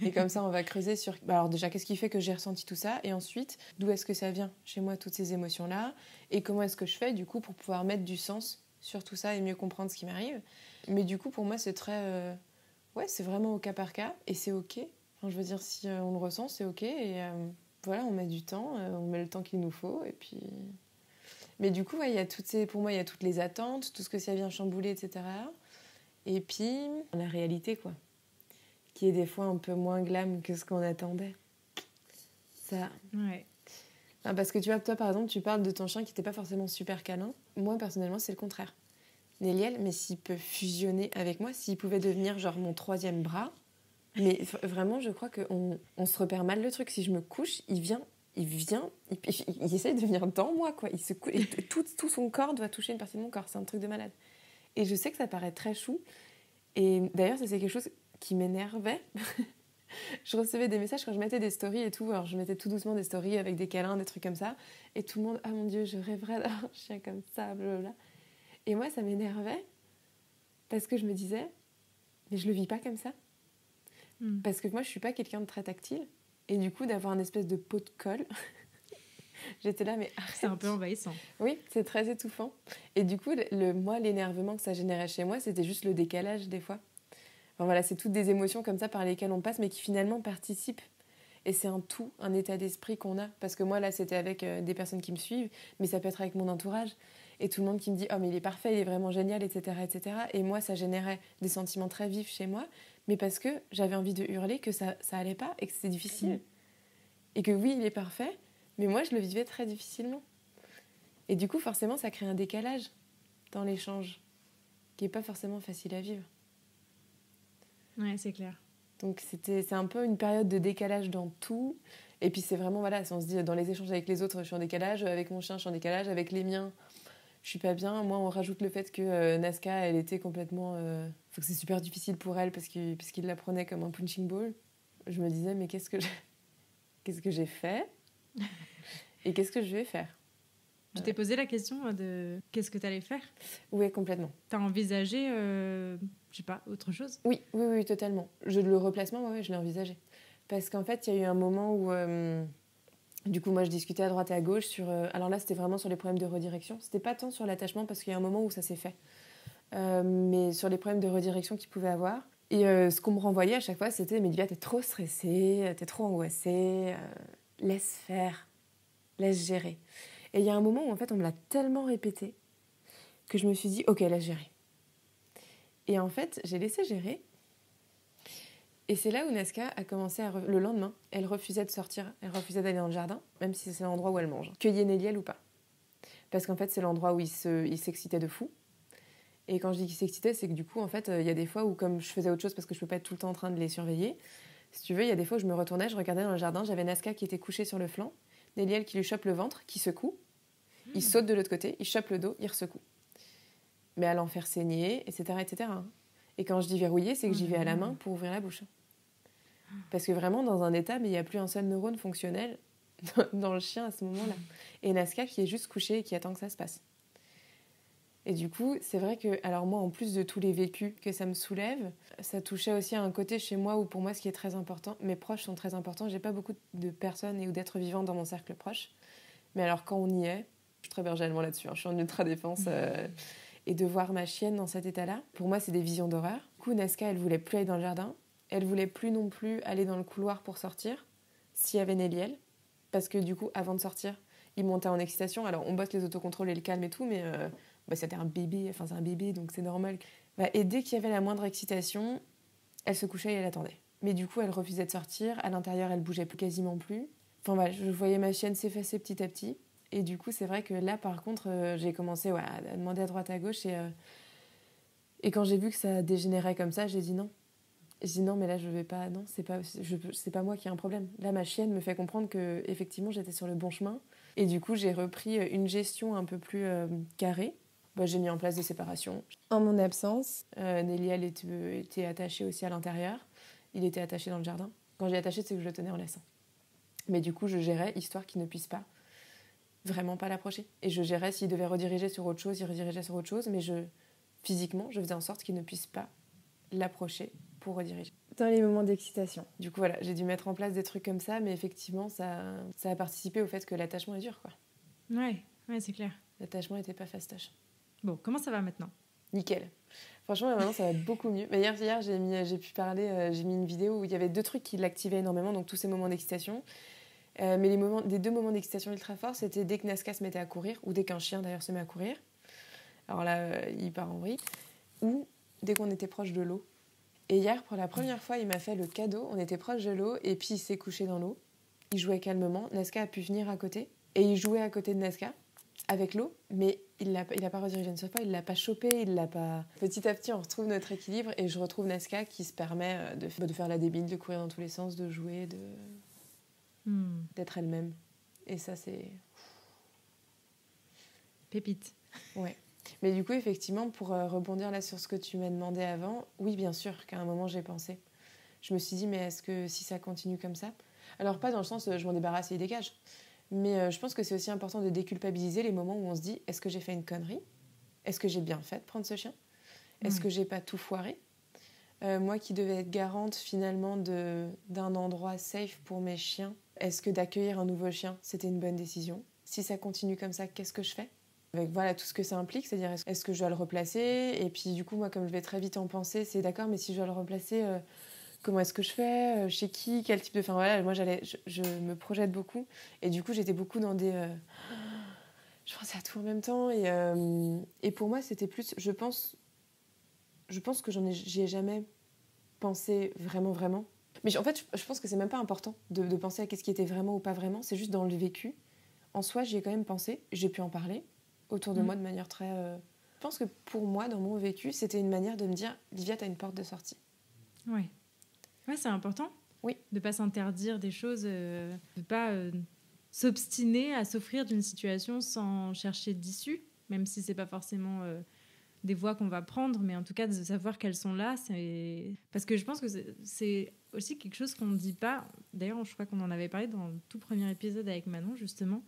Et comme ça, on va creuser sur... Alors déjà, qu'est-ce qui fait que j'ai ressenti tout ça? Et ensuite, d'où est-ce que ça vient chez moi, toutes ces émotions-là? Et comment est-ce que je fais, du coup, pour pouvoir mettre du sens sur tout ça et mieux comprendre ce qui m'arrive? Mais du coup, pour moi, c'est très... Ouais, c'est vraiment au cas par cas. Et c'est OK. Enfin, je veux dire, si on le ressent, c'est OK. Et voilà, on met du temps. On met le temps qu'il nous faut. Et puis... Mais du coup, ouais, il y a pour moi, il y a toutes les attentes, tout ce que ça vient chambouler, etc. Et puis, la réalité, quoi, qui est des fois un peu moins glam que ce qu'on attendait. Ça... Ouais. Ah, parce que tu vois, toi, par exemple, tu parles de ton chien qui n'était pas forcément super câlin. Moi, personnellement, c'est le contraire. Néliel, mais s'il peut fusionner avec moi, s'il pouvait devenir genre mon 3e bras, mais vraiment, je crois qu'on se repère mal le truc. Si je me couche, il essaye de venir dans moi, quoi. Il se couche, et tout son corps doit toucher une partie de mon corps. C'est un truc de malade. Et je sais que ça paraît très chou. Et d'ailleurs, ça, c'est quelque chose qui m'énervait. Je recevais des messages quand je mettais des stories et tout. Alors, je mettais tout doucement des stories avec des câlins, des trucs comme ça. Et tout le monde, ah mon Dieu, je rêverais d'avoir un chien comme ça, blablabla. Et moi, ça m'énervait parce que je me disais, mais je le vis pas comme ça. Parce que moi, je suis pas quelqu'un de très tactile. Et du coup, d'avoir une espèce de pot de colle, j'étais là, mais arrête. C'est un peu envahissant. Oui, c'est très étouffant. Et du coup, moi, l'énervement que ça générait chez moi, c'était juste le décalage des fois. Enfin, voilà, c'est toutes des émotions comme ça par lesquelles on passe, mais qui finalement participent. Et c'est un tout, un état d'esprit qu'on a. Parce que moi, là, c'était avec des personnes qui me suivent, mais ça peut être avec mon entourage. Et tout le monde qui me dit « Oh, mais il est parfait, il est vraiment génial, etc. etc. » Et moi, ça générait des sentiments très vifs chez moi, mais parce que j'avais envie de hurler que ça allait pas et que c'était difficile. Et que oui, il est parfait, Mais moi, je le vivais très difficilement. Et du coup, forcément, ça crée un décalage dans l'échange qui n'est pas forcément facile à vivre. Ouais, c'est clair. Donc c'est un peu une période de décalage dans tout. Et puis c'est vraiment, voilà, si on se dit dans les échanges avec les autres, je suis en décalage, avec mon chien, je suis en décalage, avec les miens, je suis pas bien. Moi, on rajoute le fait que Nazca, elle était complètement... Faut que c'est super difficile pour elle puisqu'il la prenait comme un punching ball. Je me disais, mais qu'est-ce que j'ai fait et qu'est-ce que je vais faire? Tu t'es posé la question de qu'est-ce que tu allais faire? Oui, complètement. T'as envisagé, je sais pas, autre chose? Oui, totalement. Le replacement, ouais, je l'ai envisagé. Parce qu'en fait, il y a eu un moment où... du coup, moi, je discutais à droite et à gauche sur... alors là, c'était vraiment sur les problèmes de redirection. C'était pas tant sur l'attachement, parce qu'il y a un moment où ça s'est fait. Mais sur les problèmes de redirection qu'il pouvait avoir. Et ce qu'on me renvoyait à chaque fois, c'était « Mais Livia, t'es trop stressée, t'es trop angoissée, laisse faire, laisse gérer. » Et il y a un moment où, en fait, on me l'a tellement répété que je me suis dit « Ok, laisse gérer. » Et en fait, j'ai laissé gérer. Et c'est là où Nazca a commencé le lendemain, elle refusait de sortir, elle refusait d'aller dans le jardin, même si c'est l'endroit où elle mange, qu'il y ait Néliel ou pas. Parce qu'en fait, c'est l'endroit où il s'excitait de fou. Et quand je dis qu'il s'excitait, c'est que du coup, en fait, il y a des fois où, comme je faisais autre chose parce que je peux pas être tout le temps en train de les surveiller, si tu veux, il y a des fois où je me retournais, je regardais dans le jardin, j'avais Nazca qui était couché sur le flanc, Néliel qui lui chope le ventre, qui secoue, il saute de l'autre côté, il chope le dos, il ressecoue. Mais à l'en faire saigner, etc., etc. Et quand je dis verrouiller, c'est que j'y vais à la main pour ouvrir la bouche. Parce que vraiment, dans un état, mais il n'y a plus un seul neurone fonctionnel dans le chien à ce moment-là. Et Nazca qui est juste couché et qui attend que ça se passe. Et du coup, c'est vrai que, alors moi, en plus de tous les vécus que ça me soulève, ça touchait aussi à un côté chez moi où pour moi, ce qui est très important, mes proches sont très importants. J'ai pas beaucoup de personnes ou d'êtres vivants dans mon cercle proche. Mais alors quand on y est, je suis très berger allemand là-dessus, hein, je suis en ultra-défense. Et de voir ma chienne dans cet état-là, pour moi, c'est des visions d'horreur. Du coup, Nazca, elle voulait plus aller dans le jardin. Elle voulait plus non plus aller dans le couloir pour sortir, s'il y avait Néliel. Parce que du coup, avant de sortir, il montait en excitation. Alors, on bosse les autocontrôles et le calme et tout, mais c'était un bébé, enfin, c'est un bébé, donc c'est normal. Et dès qu'il y avait la moindre excitation, elle se couchait et elle attendait. Mais du coup, elle refusait de sortir. À l'intérieur, elle bougeait quasiment plus. Enfin, voilà, je voyais ma chienne s'effacer petit à petit. Et du coup, c'est vrai que là, par contre, j'ai commencé à demander à droite, à gauche. Et quand j'ai vu que ça dégénérait comme ça, j'ai dit non. Je dis non, mais là, je vais pas... Non, c'est pas moi qui ai un problème. Là, ma chienne me fait comprendre que effectivement j'étais sur le bon chemin. Et du coup, j'ai repris une gestion un peu plus carrée. J'ai mis en place des séparations. En mon absence, Néliel était attaché aussi à l'intérieur. Il était attaché dans le jardin. Quand j'ai attaché, c'est que je le tenais en laissant. Mais du coup, je gérais, histoire qu'il ne puisse pas vraiment pas l'approcher. Et je gérais s'il devait rediriger sur autre chose, il redirigeait sur autre chose. Mais physiquement, je faisais en sorte qu'il ne puisse pas l'approcher pour rediriger. Dans les moments d'excitation. Du coup, voilà, j'ai dû mettre en place des trucs comme ça, mais effectivement, ça a participé au fait que l'attachement est dur, quoi. Ouais, c'est clair. L'attachement n'était pas fastoche. Bon, comment ça va maintenant? Nickel. Franchement, maintenant, ça va beaucoup mieux. Mais hier, j'ai mis une vidéo où il y avait 2 trucs qui l'activaient énormément, donc tous ces moments d'excitation. Mais les 2 moments d'excitation ultra forts, c'était dès que Nazca se mettait à courir, ou dès qu'un chien d'ailleurs se met à courir. Alors là, il part en vrille. Ou dès qu'on était proche de l'eau. Et hier, pour la première fois, il m'a fait le cadeau. On était proche de l'eau et puis il s'est couché dans l'eau. Il jouait calmement. Nazca a pu venir à côté. Et il jouait à côté de Nazca, avec l'eau. Mais il l'a pas redirigé une seule fois, il l'a pas chopé, il l'a pas... Petit à petit, on retrouve notre équilibre et je retrouve Nazca qui se permet de faire la débile, de courir dans tous les sens, de jouer, d'être elle-même. Et ça, c'est... Pépite. Ouais. Mais du coup, effectivement, pour rebondir là sur ce que tu m'as demandé avant, oui, bien sûr qu'à un moment, j'ai pensé. Je me suis dit, mais est-ce que si ça continue comme ça... Alors, pas dans le sens, je m'en débarrasse et il dégage. Mais je pense que c'est aussi important de déculpabiliser les moments où on se dit, est-ce que j'ai fait une connerie? Est-ce que j'ai bien fait de prendre ce chien? Est-ce que j'ai pas tout foiré? Moi qui devais être garante finalement d'un endroit safe pour mes chiens, est-ce que d'accueillir un nouveau chien, c'était une bonne décision? Si ça continue comme ça, qu'est-ce que je fais? Avec voilà, tout ce que ça implique, c'est-à-dire est-ce que je dois le replacer? Et puis du coup, moi, comme je vais très vite en penser, c'est d'accord, mais si je dois le replacer, comment est-ce que je fais? Chez qui? Quel type de... Enfin voilà, moi, je me projette beaucoup. Et du coup, j'étais beaucoup dans des... Je pensais à tout en même temps. Et pour moi, c'était plus... Je pense que j'y ai jamais pensé vraiment, vraiment. Mais en fait, je pense que c'est même pas important de penser à qu'est-ce qui était vraiment ou pas vraiment. C'est juste dans le vécu. en soi, j'y ai quand même pensé. J'ai pu en parler autour de moi de manière très... Je pense que pour moi, dans mon vécu, c'était une manière de me dire, Livia, t'as une porte de sortie. Ouais, c'est important. Oui. De ne pas s'interdire des choses, de ne pas s'obstiner à s'offrir d'une situation sans chercher d'issue, même si ce n'est pas forcément des voies qu'on va prendre, mais en tout cas de savoir qu'elles sont là. Parce que je pense que c'est aussi quelque chose qu'on ne dit pas. D'ailleurs, je crois qu'on en avait parlé dans le tout premier épisode avec Manon, justement,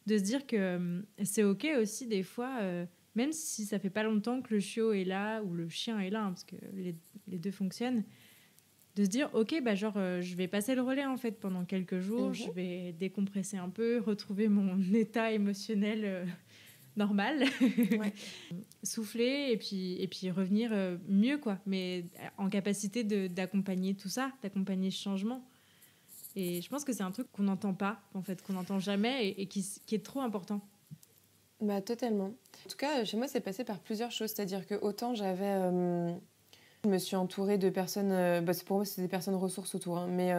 de se dire que c'est OK aussi des fois, même si ça fait pas longtemps que le chiot est là ou le chien est là, hein, parce que les deux fonctionnent, de se dire OK, je vais passer le relais en fait pendant quelques jours, je vais décompresser un peu, retrouver mon état émotionnel normal, Ouais. souffler et puis revenir mieux, quoi, mais en capacité d'accompagner tout ça, d'accompagner ce changement. Et je pense que c'est un truc qu'on n'entend pas, en fait, qu'on n'entend jamais et qui est trop important. Bah, totalement. En tout cas, chez moi, c'est passé par plusieurs choses. C'est-à-dire que autant j'avais... je me suis entourée de personnes... pour moi, c'est des personnes ressources autour. Hein, mais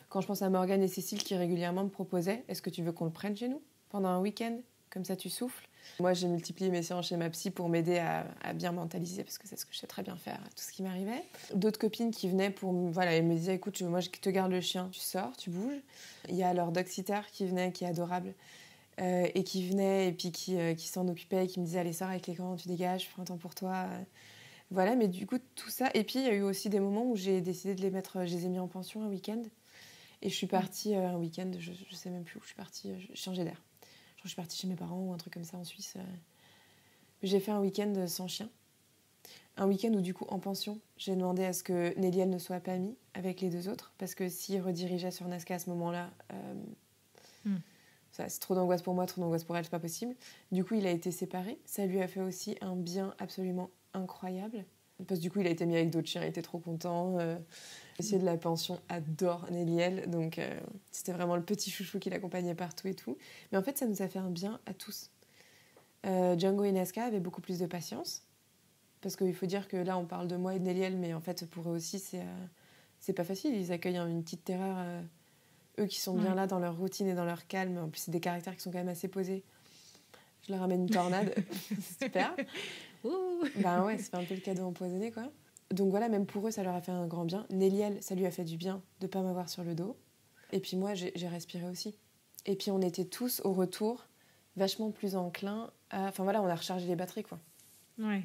quand je pense à Morgane et Cécile qui régulièrement me proposaient « Est-ce que tu veux qu'on le prenne chez nous pendant un week-end ? Comme ça, tu souffles ?» Moi, j'ai multiplié mes séances chez ma psy pour m'aider à bien mentaliser, parce que c'est ce que je sais très bien faire, tout ce qui m'arrivait. D'autres copines qui venaient elles me disaient « Écoute, moi, je te garde le chien, tu sors, tu bouges. » Il y a leur dog-sitter qui venait, qui est adorable. Et qui venait et puis qui s'en occupait, qui me disait allez sors avec les grands, tu dégages, je prends un temps pour toi. Voilà, mais du coup tout ça. Et puis il y a eu aussi des moments où j'ai décidé de les mettre, je les ai mis en pension un week-end. Et je suis partie un week-end, je sais même plus où je suis partie, j'ai changé d'air. Je suis partie chez mes parents ou un truc comme ça en Suisse. J'ai fait un week-end sans chien. Un week-end où du coup en pension, j'ai demandé à ce que Néliel ne soit pas mis avec les deux autres, parce que s'il redirigeait sur Nazca à ce moment-là... Ça, c'est trop d'angoisse pour moi, trop d'angoisse pour elle, c'est pas possible. Du coup, il a été séparé. Ça lui a fait aussi un bien absolument incroyable. Parce que du coup, il a été mis avec d'autres chiens, il était trop content. L'officier de la pension adore Néliel, donc c'était vraiment le petit chouchou qui l'accompagnait partout et tout. Mais en fait, ça nous a fait un bien à tous. Django et Nazca avaient beaucoup plus de patience. Parce qu'il faut dire que là, on parle de moi et de Néliel, mais en fait, pour eux aussi, c'est pas facile. Ils accueillent une petite terreur... Eux qui sont bien là dans leur routine et dans leur calme, en plus c'est des caractères qui sont quand même assez posés. Je leur ramène une tornade, c'est super. Ben ouais, c'est pas un peu le cadeau empoisonné quoi. Donc voilà, même pour eux ça leur a fait un grand bien. Néliel, ça lui a fait du bien de pas m'avoir sur le dos. Et puis moi j'ai respiré aussi. Et puis on était tous au retour vachement plus enclins à... Enfin voilà, on a rechargé les batteries quoi. Ouais.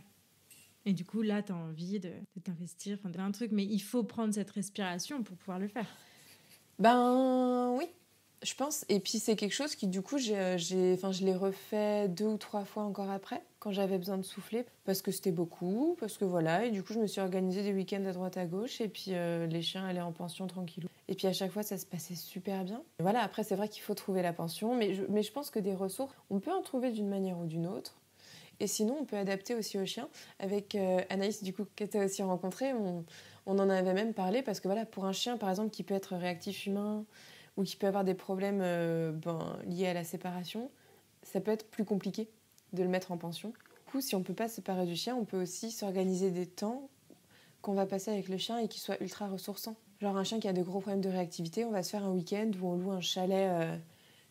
Et du coup là t'as envie de t'investir, de faire un truc, mais il faut prendre cette respiration pour pouvoir le faire. Ben oui, je pense. Et puis c'est quelque chose qui du coup je l'ai refait 2 ou 3 fois encore après, quand j'avais besoin de souffler, parce que c'était beaucoup, parce que voilà. Et du coup je me suis organisée des week-ends à droite à gauche, et puis les chiens allaient en pension tranquillou. Et puis à chaque fois ça se passait super bien. Et voilà, après c'est vrai qu'il faut trouver la pension, mais je pense que des ressources, on peut en trouver d'une manière ou d'une autre. Et sinon on peut adapter aussi aux chiens. Avec Anaïs du coup, que tu as aussi rencontré, on en avait même parlé parce que voilà, pour un chien par exemple qui peut être réactif humain ou qui peut avoir des problèmes liés à la séparation, ça peut être plus compliqué de le mettre en pension. Du coup, si on ne peut pas se séparer du chien, on peut aussi s'organiser des temps qu'on va passer avec le chien et qui soient ultra ressourçants. Genre un chien qui a de gros problèmes de réactivité, on va se faire un week-end où on loue un chalet,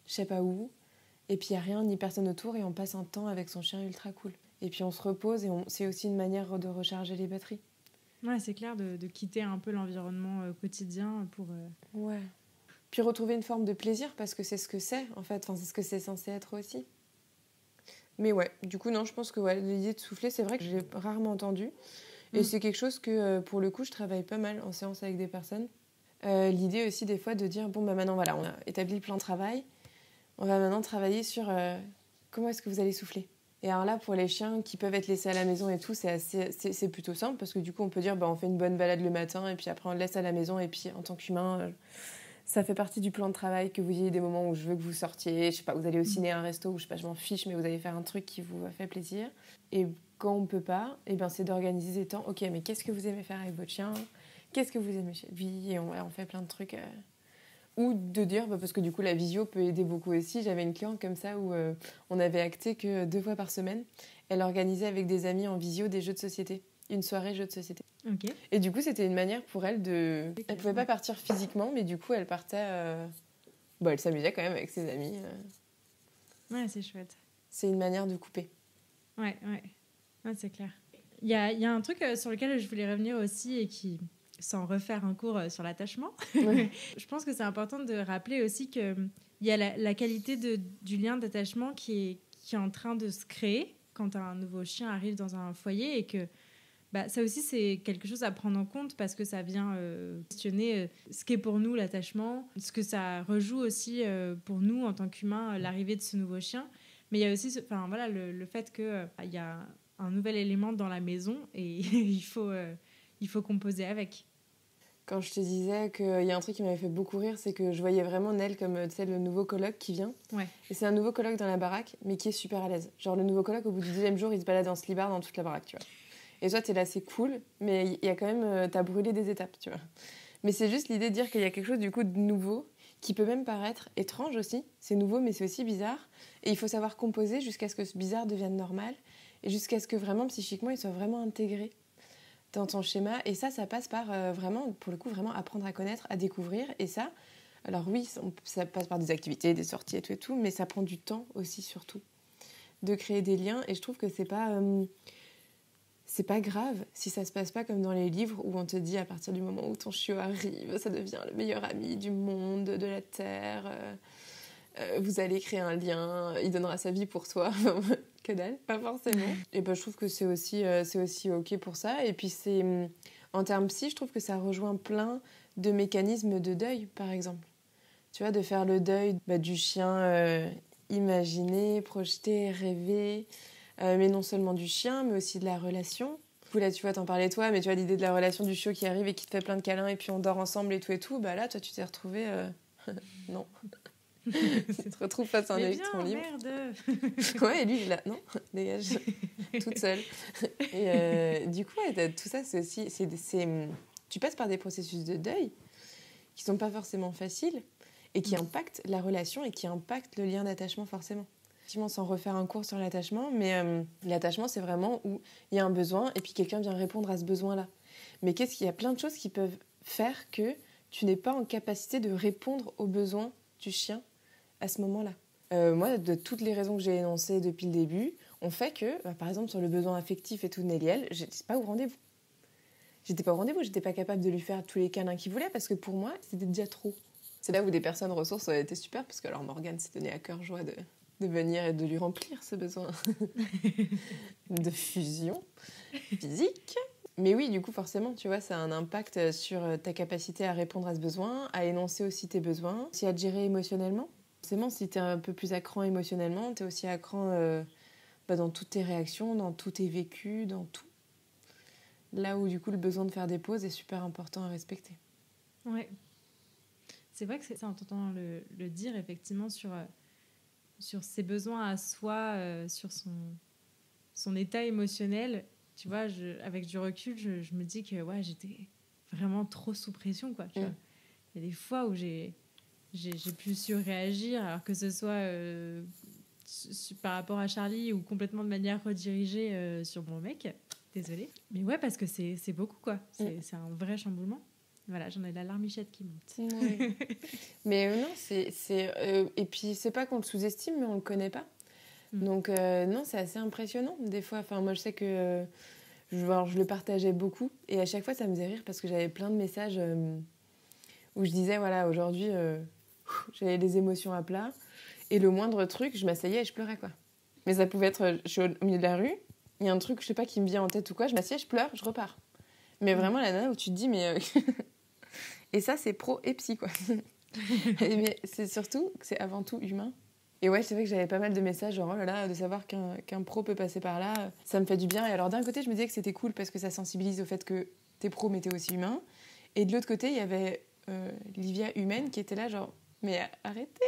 je sais pas où, et puis il n'y a rien ni personne autour et on passe un temps avec son chien ultra cool. Et puis on se repose et c'est aussi une manière de recharger les batteries. Ouais, c'est clair de quitter un peu l'environnement quotidien pour... Ouais. Puis retrouver une forme de plaisir parce que c'est ce que c'est en fait, c'est ce que c'est censé être aussi. Mais ouais, du coup non, je pense que l'idée de souffler, c'est vrai que je l'ai rarement entendu. Et c'est quelque chose que pour le coup je travaille pas mal en séance avec des personnes. L'idée aussi des fois de dire bon maintenant voilà, on a établi le plan de travail, on va maintenant travailler sur comment est-ce que vous allez souffler. Et alors là, pour les chiens qui peuvent être laissés à la maison et tout, c'est plutôt simple parce que du coup, on peut dire on fait une bonne balade le matin et puis après on le laisse à la maison. Et puis en tant qu'humain, ça fait partie du plan de travail que vous ayez des moments où je veux que vous sortiez. Je sais pas, vous allez au ciné, à un resto, ou je sais pas, je m'en fiche, mais vous allez faire un truc qui vous fait plaisir. Et quand on peut pas, c'est d'organiser des temps. Ok, mais qu'est-ce que vous aimez faire avec votre chien ? Qu'est-ce que vous aimez chez lui ? Et on fait plein de trucs. Ou de dire, parce que du coup la visio peut aider beaucoup aussi. J'avais une cliente comme ça où on avait acté que 2 fois par semaine, elle organisait avec des amis en visio des jeux de société. Une soirée jeux de société. Okay. Et du coup, c'était une manière pour elle de... Elle pouvait pas partir physiquement, mais du coup, elle partait... elle s'amusait quand même avec ses amis. Ouais, c'est chouette. C'est une manière de couper. Ouais, c'est clair. Il y a un truc sur lequel je voulais revenir aussi et qui, sans refaire un cours sur l'attachement, Ouais. je pense que c'est important de rappeler aussi qu'il y a la qualité du lien d'attachement qui est en train de se créer quand un nouveau chien arrive dans un foyer et que ça aussi, c'est quelque chose à prendre en compte parce que ça vient questionner ce qu'est pour nous l'attachement, ce que ça rejoue aussi pour nous en tant qu'humains, l'arrivée de ce nouveau chien. Mais il y a aussi le fait qu'il y a un nouvel élément dans la maison et il faut composer avec. Quand je te disais qu'il y a un truc qui m'avait fait beaucoup rire, c'est que je voyais vraiment Nel comme le nouveau coloc qui vient. Ouais. Et c'est un nouveau coloc dans la baraque, mais qui est super à l'aise. Genre le nouveau coloc, au bout du 2e jour, il se balade en slibard dans toute la baraque, tu vois. Et toi, t'es là, c'est cool, mais il y a quand même... t'as brûlé des étapes, tu vois. Mais c'est juste l'idée de dire qu'il y a quelque chose, du coup, de nouveau, qui peut même paraître étrange aussi. C'est nouveau, mais c'est aussi bizarre. Et il faut savoir composer jusqu'à ce que ce bizarre devienne normal. Et jusqu'à ce que vraiment, psychiquement, il soit vraiment intégré dans ton schéma. Et ça passe par vraiment, pour le coup, vraiment apprendre à connaître, à découvrir. Et ça, alors oui, ça passe par des activités, des sorties et tout, mais ça prend du temps aussi, surtout, de créer des liens. Et je trouve que c'est pas grave si ça se passe pas comme dans les livres où on te dit à partir du moment où ton chiot arrive, ça devient le meilleur ami du monde, de la terre. Vous allez créer un lien, il donnera sa vie pour toi. Que dalle, pas forcément. Et je trouve que c'est aussi ok pour ça. Et puis en termes psy, je trouve que ça rejoint plein de mécanismes de deuil, par exemple. Tu vois, de faire le deuil du chien imaginé, projeté, rêvé. Mais non seulement du chien, mais aussi de la relation. Du coup, là, tu vois, t'en parlais toi, mais tu vois, l'idée de la relation du chiot qui arrive et qui te fait plein de câlins et puis on dort ensemble et tout, là, toi, tu t'es retrouvée... non. Tu te retrouves face à un électron libre. Merde. Ouais, et lui, il est là, non, dégage, toute seule. Et du coup, tout ça, c'est aussi... tu passes par des processus de deuil qui sont pas forcément faciles et qui impactent la relation et qui impactent le lien d'attachement, forcément. Sans refaire un cours sur l'attachement, mais l'attachement, c'est vraiment où il y a un besoin et puis quelqu'un vient répondre à ce besoin-là. Mais qu'il y a plein de choses qui peuvent faire que tu n'es pas en capacité de répondre aux besoins du chien à ce moment-là. Moi, de toutes les raisons que j'ai énoncées depuis le début, on fait que, par exemple, sur le besoin affectif et tout de Néliel, j'étais pas au rendez-vous. J'étais pas capable de lui faire tous les câlins qu'il voulait parce que pour moi, c'était déjà trop. C'est là où des personnes ressources étaient super parce que alors Morgane s'est donné à cœur joie de venir et de lui remplir ce besoin de fusion physique. Mais oui, du coup, forcément, tu vois, ça a un impact sur ta capacité à répondre à ce besoin, à énoncer aussi tes besoins, aussi à te gérer émotionnellement. Forcément, si t'es un peu plus à cran émotionnellement, t'es aussi à cran dans toutes tes réactions, dans tous tes vécus, dans tout. Là où, du coup, le besoin de faire des pauses est super important à respecter. Ouais. C'est vrai que c'est en t'entendant le dire, effectivement, sur ses besoins à soi, sur son état émotionnel, tu vois, avec du recul, je me dis que ouais, j'étais vraiment trop sous pression, quoi. Tu vois. Il y a des fois où j'ai pu surréagir, alors que ce soit par rapport à Charlie ou complètement de manière redirigée sur mon mec. Désolée. Mais ouais, parce que c'est beaucoup, quoi. C'est un vrai chamboulement. Voilà, j'en ai la larmichette qui monte. Ouais. Mais non, et puis c'est pas qu'on le sous-estime, mais on le connaît pas. Donc non, c'est assez impressionnant des fois. Enfin, moi, je sais que je le partageais beaucoup et à chaque fois, ça me faisait rire parce que j'avais plein de messages où je disais, voilà, aujourd'hui, j'avais les émotions à plat et le moindre truc, je m'asseyais et je pleurais, quoi. Mais ça pouvait être, je suis au milieu de la rue, il y a un truc, je sais pas, qui me vient en tête ou quoi, je m'assieds, je pleure, je repars. Mais vraiment, la nana où tu te dis, mais... Et ça, c'est pro et psy, quoi. Mais c'est surtout que c'est avant tout humain. Et ouais, c'est vrai que j'avais pas mal de messages, genre, oh là là, de savoir qu'un pro peut passer par là, ça me fait du bien. Et alors, d'un côté, je me disais que c'était cool parce que ça sensibilise au fait que t'es pro, mais t'es aussi humain. Et de l'autre côté, il y avait Livia humaine qui était là, genre, mais arrêtez.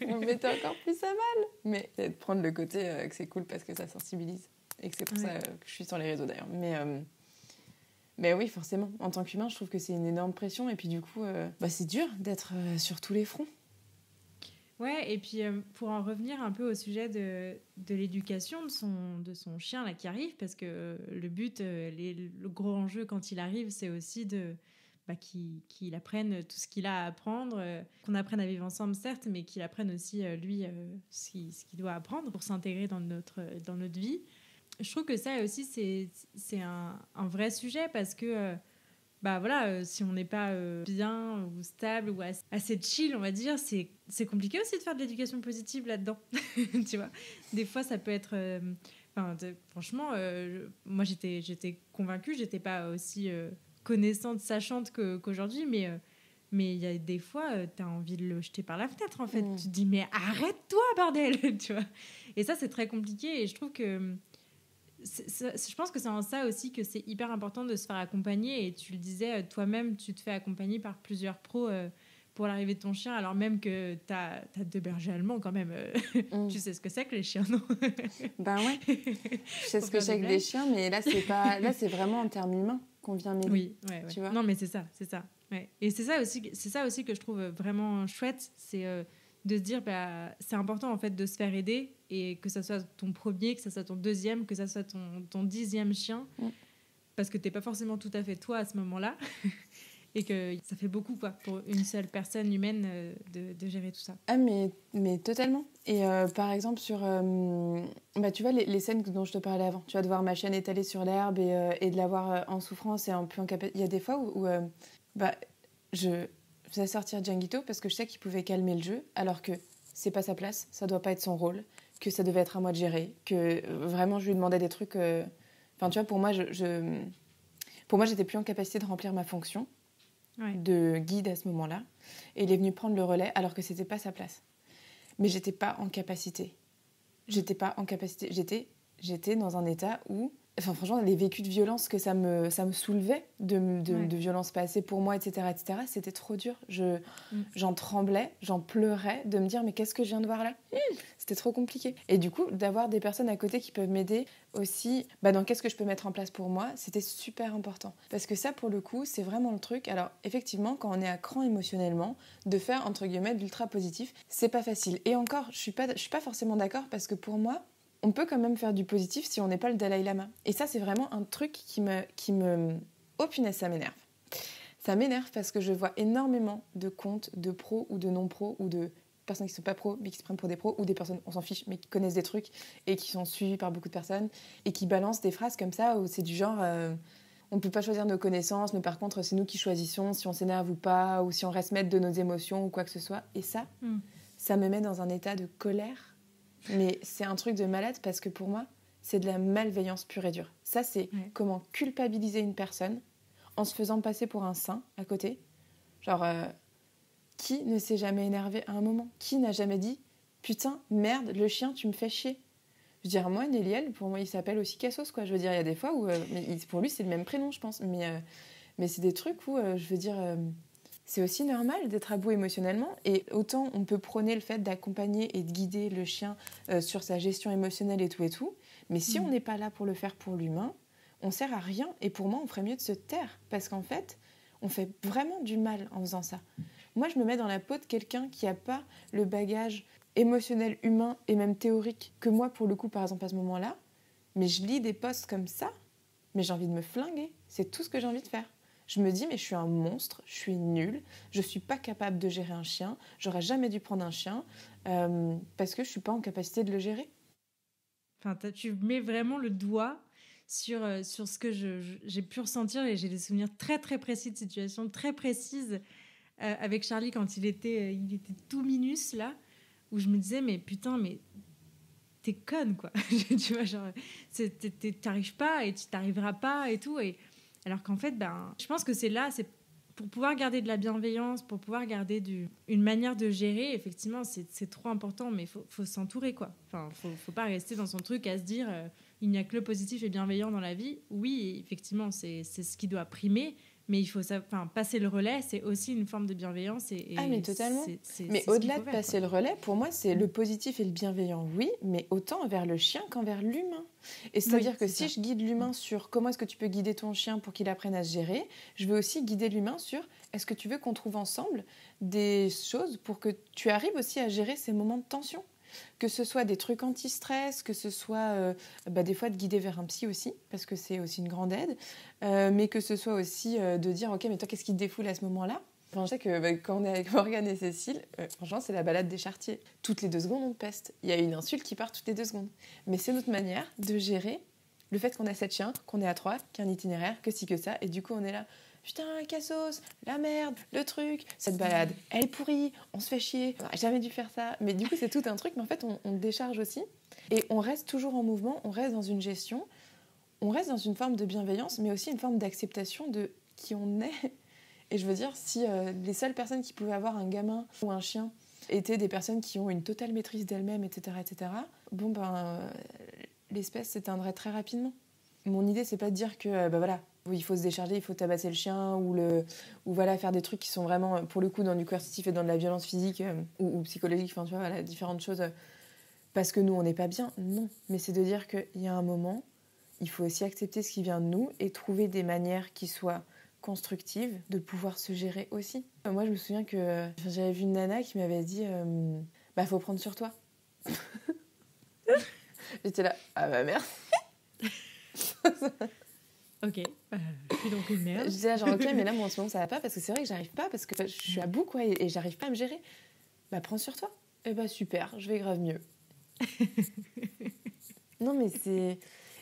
Vous me mettez encore plus à mal. Mais de prendre le côté que c'est cool parce que ça sensibilise. Et que c'est pour ça que je suis sur les réseaux, d'ailleurs. Mais oui, forcément, en tant qu'humain, je trouve que c'est une énorme pression. Et puis du coup, c'est dur d'être sur tous les fronts. Ouais, et puis pour en revenir un peu au sujet de l'éducation de son chien là, qui arrive, parce que le but, le gros enjeu quand il arrive, c'est aussi de qu'il apprenne tout ce qu'il a à apprendre, qu'on apprenne à vivre ensemble, certes, mais qu'il apprenne aussi, lui, ce qu'il doit apprendre pour s'intégrer dans notre vie. Je trouve que ça aussi, c'est un vrai sujet parce que, si on n'est pas bien ou stable ou assez chill, on va dire, c'est compliqué aussi de faire de l'éducation positive là-dedans. Tu vois, des fois, ça peut être... franchement, moi, j'étais convaincue, j'étais pas aussi connaissante, sachante qu'aujourd'hui, mais il y a des fois, t'as envie de le jeter par la fenêtre, en fait. Tu te dis, mais arrête-toi, bordel. Tu vois. Et ça, c'est très compliqué. Et je trouve que... je pense que c'est en ça aussi que c'est hyper important de se faire accompagner. Et tu le disais, toi-même, tu te fais accompagner par plusieurs pros pour l'arrivée de ton chien, alors même que t'as 2 bergers allemands quand même. Tu sais ce que c'est que les chiens, non? Ben ouais, je sais ce que c'est que les chiens, mais là, c'est vraiment en termes humains qu'on vient m'aider. Oui, ouais. Tu vois. Non, mais c'est ça. Ouais. Et c'est ça aussi que je trouve vraiment chouette, c'est de se dire, c'est important en fait de se faire aider, et que ça soit ton premier, que ça soit ton deuxième, que ça soit ton 10e chien, parce que t'es pas forcément tout à fait toi à ce moment-là. Et que ça fait beaucoup, quoi, pour une seule personne humaine de gérer tout ça. Ah, mais totalement. Et par exemple, sur tu vois, les scènes dont je te parlais avant, tu vas de voir ma chienne étalée sur l'herbe et de la voir en souffrance et un peu en capacité. Il y a des fois où je faisais sortir Djanguito parce que je sais qu'il pouvait calmer le jeu, alors que c'est pas sa place, ça doit pas être son rôle, que ça devait être à moi de gérer, que vraiment je lui demandais des trucs. Enfin, tu vois, pour moi, j'étais plus en capacité de remplir ma fonction. Ouais. De guide à ce moment-là, et il est venu prendre le relais alors que c'était pas sa place. Mais j'étais pas en capacité. J'étais dans un état où, enfin franchement, les vécus de violence que ça me soulevait, de violence passée pour moi, etc., c'était trop dur. J'en tremblais, j'en pleurais, de me dire mais qu'est-ce que je viens de voir là ? C'était trop compliqué. Et du coup, d'avoir des personnes à côté qui peuvent m'aider aussi, dans qu'est-ce que je peux mettre en place pour moi, c'était super important. Parce que ça, pour le coup, c'est vraiment le truc. Alors, effectivement, quand on est à cran émotionnellement, de faire, entre guillemets, de l'ultra positif, c'est pas facile. Et encore, je suis pas forcément d'accord, parce que pour moi, on peut quand même faire du positif si on n'est pas le Dalai Lama. Et ça, c'est vraiment un truc qui me... Oh punaise, ça m'énerve. Ça m'énerve parce que je vois énormément de comptes de pros ou de non-pros ou de personnes qui ne sont pas pros mais qui se prennent pour des pros, ou des personnes, on s'en fiche, mais qui connaissent des trucs et qui sont suivies par beaucoup de personnes et qui balancent des phrases comme ça où c'est du genre on ne peut pas choisir nos connaissances, mais par contre c'est nous qui choisissons si on s'énerve ou pas, ou si on reste maître de nos émotions ou quoi que ce soit. Et ça, ça me met dans un état de colère. Mais c'est un truc de malade, parce que pour moi, c'est de la malveillance pure et dure. Ça, c'est comment culpabiliser une personne en se faisant passer pour un saint à côté. Genre, qui ne s'est jamais énervé à un moment ? Qui n'a jamais dit « Putain, merde, le chien, tu me fais chier ». Je veux dire, moi, Néliel, pour moi, il s'appelle aussi Cassos, quoi. Je veux dire, il y a des fois où... pour lui, c'est le même prénom, je pense. Mais c'est des trucs où, je veux dire... c'est aussi normal d'être à bout émotionnellement, et autant on peut prôner le fait d'accompagner et de guider le chien sur sa gestion émotionnelle et tout, mais si on n'est pas là pour le faire pour l'humain, on sert à rien. Et pour moi, on ferait mieux de se taire, parce qu'en fait, on fait vraiment du mal en faisant ça. Moi, je me mets dans la peau de quelqu'un qui n'a pas le bagage émotionnel, humain et même théorique que moi, pour le coup, par exemple, à ce moment-là, mais je lis des posts comme ça, mais j'ai envie de me flinguer. C'est tout ce que j'ai envie de faire. Je me dis, mais je suis un monstre, je suis nulle, je ne suis pas capable de gérer un chien, j'aurais jamais dû prendre un chien, parce que je ne suis pas en capacité de le gérer. Enfin, tu mets vraiment le doigt sur ce que j'ai pu ressentir, et j'ai des souvenirs très très précis de situations très précises avec Charlie quand il était tout minus là, où je me disais mais putain, mais t'es conne quoi. Tu vois, genre t'arrives pas et tu t'arriveras pas et tout, et alors qu'en fait je pense que c'est pour pouvoir garder de la bienveillance, pour pouvoir garder une manière de gérer. Effectivement, c'est trop important, mais faut s'entourer, quoi. Enfin, faut pas rester dans son truc à se dire il n'y a que le positif et bienveillant dans la vie. Oui, effectivement, c'est ce qui doit primer, mais il faut passer le relais, c'est aussi une forme de bienveillance. Mais totalement. Mais au-delà de passer le relais, pour moi, c'est le positif et le bienveillant, oui, mais autant envers le chien qu'envers l'humain. Et c'est-à-dire que si je guide l'humain sur comment est-ce que tu peux guider ton chien pour qu'il apprenne à se gérer, je veux aussi guider l'humain sur est-ce que tu veux qu'on trouve ensemble des choses pour que tu arrives aussi à gérer ces moments de tension. que ce soit des trucs anti-stress, que ce soit des fois de guider vers un psy aussi, parce que c'est aussi une grande aide, mais que ce soit aussi de dire ok, mais toi qu'est-ce qui te défoule à ce moment-là? Enfin, je sais que quand on est avec Morgane et Cécile, franchement c'est la balade des Chartiers. Toutes les 2 secondes on peste. Il y a une insulte qui part toutes les 2 secondes. Mais c'est notre manière de gérer le fait qu'on a 7 chiens, qu'on est à 3, qu'il y a un itinéraire, que ci que ça, et du coup on est là. Putain, Cassos, la merde, le truc, cette balade, elle est pourrie, on se fait chier, on n'a jamais dû faire ça. Mais du coup, c'est tout un truc, mais en fait, on décharge aussi. Et on reste toujours en mouvement, on reste dans une gestion, on reste dans une forme de bienveillance, mais aussi une forme d'acceptation de qui on est. Et je veux dire, si les seules personnes qui pouvaient avoir un gamin ou un chien étaient des personnes qui ont une totale maîtrise d'elles-mêmes, etc., l'espèce s'éteindrait très rapidement. Mon idée, c'est pas de dire que, voilà, il faut se décharger, il faut tabasser le chien ou voilà, faire des trucs qui sont vraiment, pour le coup, dans du coercitif et dans de la violence physique ou psychologique, enfin, tu vois, voilà, différentes choses, parce que nous, on n'est pas bien. Non, mais c'est de dire qu'il y a un moment, il faut aussi accepter ce qui vient de nous et trouver des manières qui soient constructives de pouvoir se gérer aussi. Moi, je me souviens que j'avais vu une nana qui m'avait dit faut prendre sur toi. J'étais là, ah bah merci. Ok, je suis donc une merde. Je disais là, genre ok, mais là moi en ce moment ça va pas parce que c'est vrai que j'arrive pas parce que je suis à bout quoi et j'arrive pas à me gérer. Bah prends sur toi. Eh bah super, je vais grave mieux. Non mais c'est...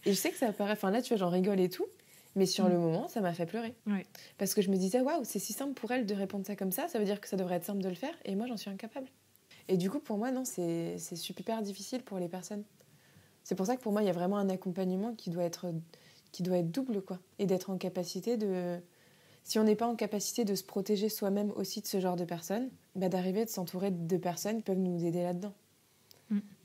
Et je sais que ça paraît... Enfin là tu vois j'en rigole et tout, mais sur le moment ça m'a fait pleurer. Ouais. Parce que je me disais waouh c'est si simple pour elle de répondre ça comme ça veut dire que ça devrait être simple de le faire et moi j'en suis incapable. Et du coup pour moi non c'est super difficile pour les personnes. C'est pour ça que pour moi il y a vraiment un accompagnement qui doit être double, quoi. Et d'être en capacité de... Si on n'est pas en capacité de se protéger soi-même aussi de ce genre de personnes, d'arriver de s'entourer de personnes qui peuvent nous aider là-dedans.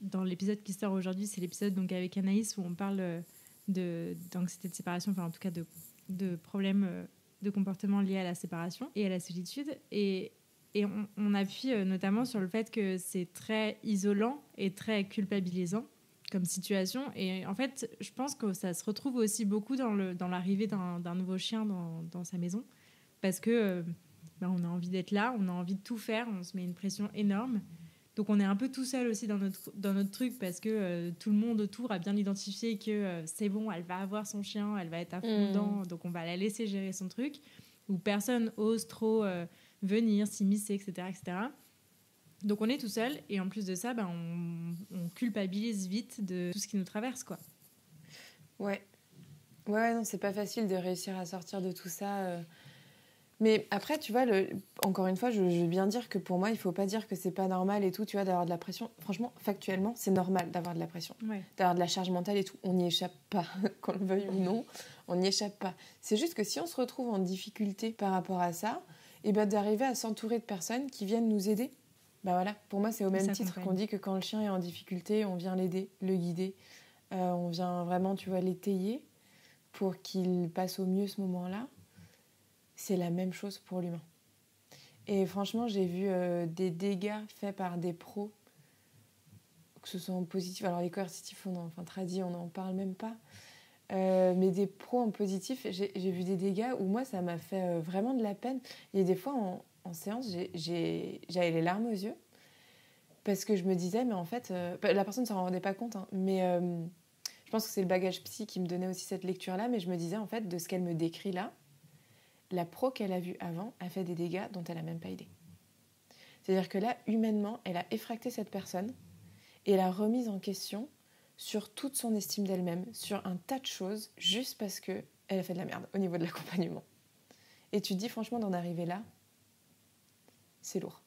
Dans l'épisode qui sort aujourd'hui, c'est l'épisode donc avec Anaïs où on parle d'anxiété de séparation, enfin en tout cas de problèmes de comportement liés à la séparation et à la solitude. Et on appuie notamment sur le fait que c'est très isolant et très culpabilisant comme situation. Et en fait, je pense que ça se retrouve aussi beaucoup dans l'arrivée d'un nouveau chien dans sa maison. Parce que on a envie d'être là, on a envie de tout faire, on se met une pression énorme. Donc on est un peu tout seul aussi dans notre truc parce que tout le monde autour a bien identifié que c'est bon, elle va avoir son chien, elle va être à fond dedans, donc on va la laisser gérer son truc. Où personne ose trop venir, s'immiscer, etc., etc. Donc on est tout seul et en plus de ça, on culpabilise vite de tout ce qui nous traverse, quoi. Ouais, non, c'est pas facile de réussir à sortir de tout ça. Mais après, tu vois, encore une fois, je veux bien dire que pour moi, il faut pas dire que c'est pas normal et tout, tu vois, d'avoir de la pression. Franchement, factuellement, c'est normal d'avoir de la pression, d'avoir de la charge mentale et tout. On n'y échappe pas, qu'on le veuille ou non, on n'y échappe pas. C'est juste que si on se retrouve en difficulté par rapport à ça, et d'arriver à s'entourer de personnes qui viennent nous aider. Voilà, pour moi, c'est au même titre qu'on dit que quand le chien est en difficulté, on vient l'aider, le guider. On vient vraiment, tu vois, l'étayer pour qu'il passe au mieux ce moment-là. C'est la même chose pour l'humain. Et franchement, j'ai vu des dégâts faits par des pros, que ce soit en positif. Alors les coercitifs, tradis, on n'en parle même pas. Mais des pros en positif, j'ai vu des dégâts où moi, ça m'a fait vraiment de la peine. Et des fois, en séance, j'avais les larmes aux yeux parce que je me disais, mais en fait, la personne ne s'en rendait pas compte, hein, mais je pense que c'est le bagage psy qui me donnait aussi cette lecture-là, mais je me disais, en fait, de ce qu'elle me décrit là, la pro qu'elle a vue avant a fait des dégâts dont elle n'a même pas idée. C'est-à-dire que là, humainement, elle a effracté cette personne et l'a remise en question sur toute son estime d'elle-même, sur un tas de choses, juste parce qu'elle a fait de la merde au niveau de l'accompagnement. Et tu te dis, franchement, d'en arriver là, c'est lourd.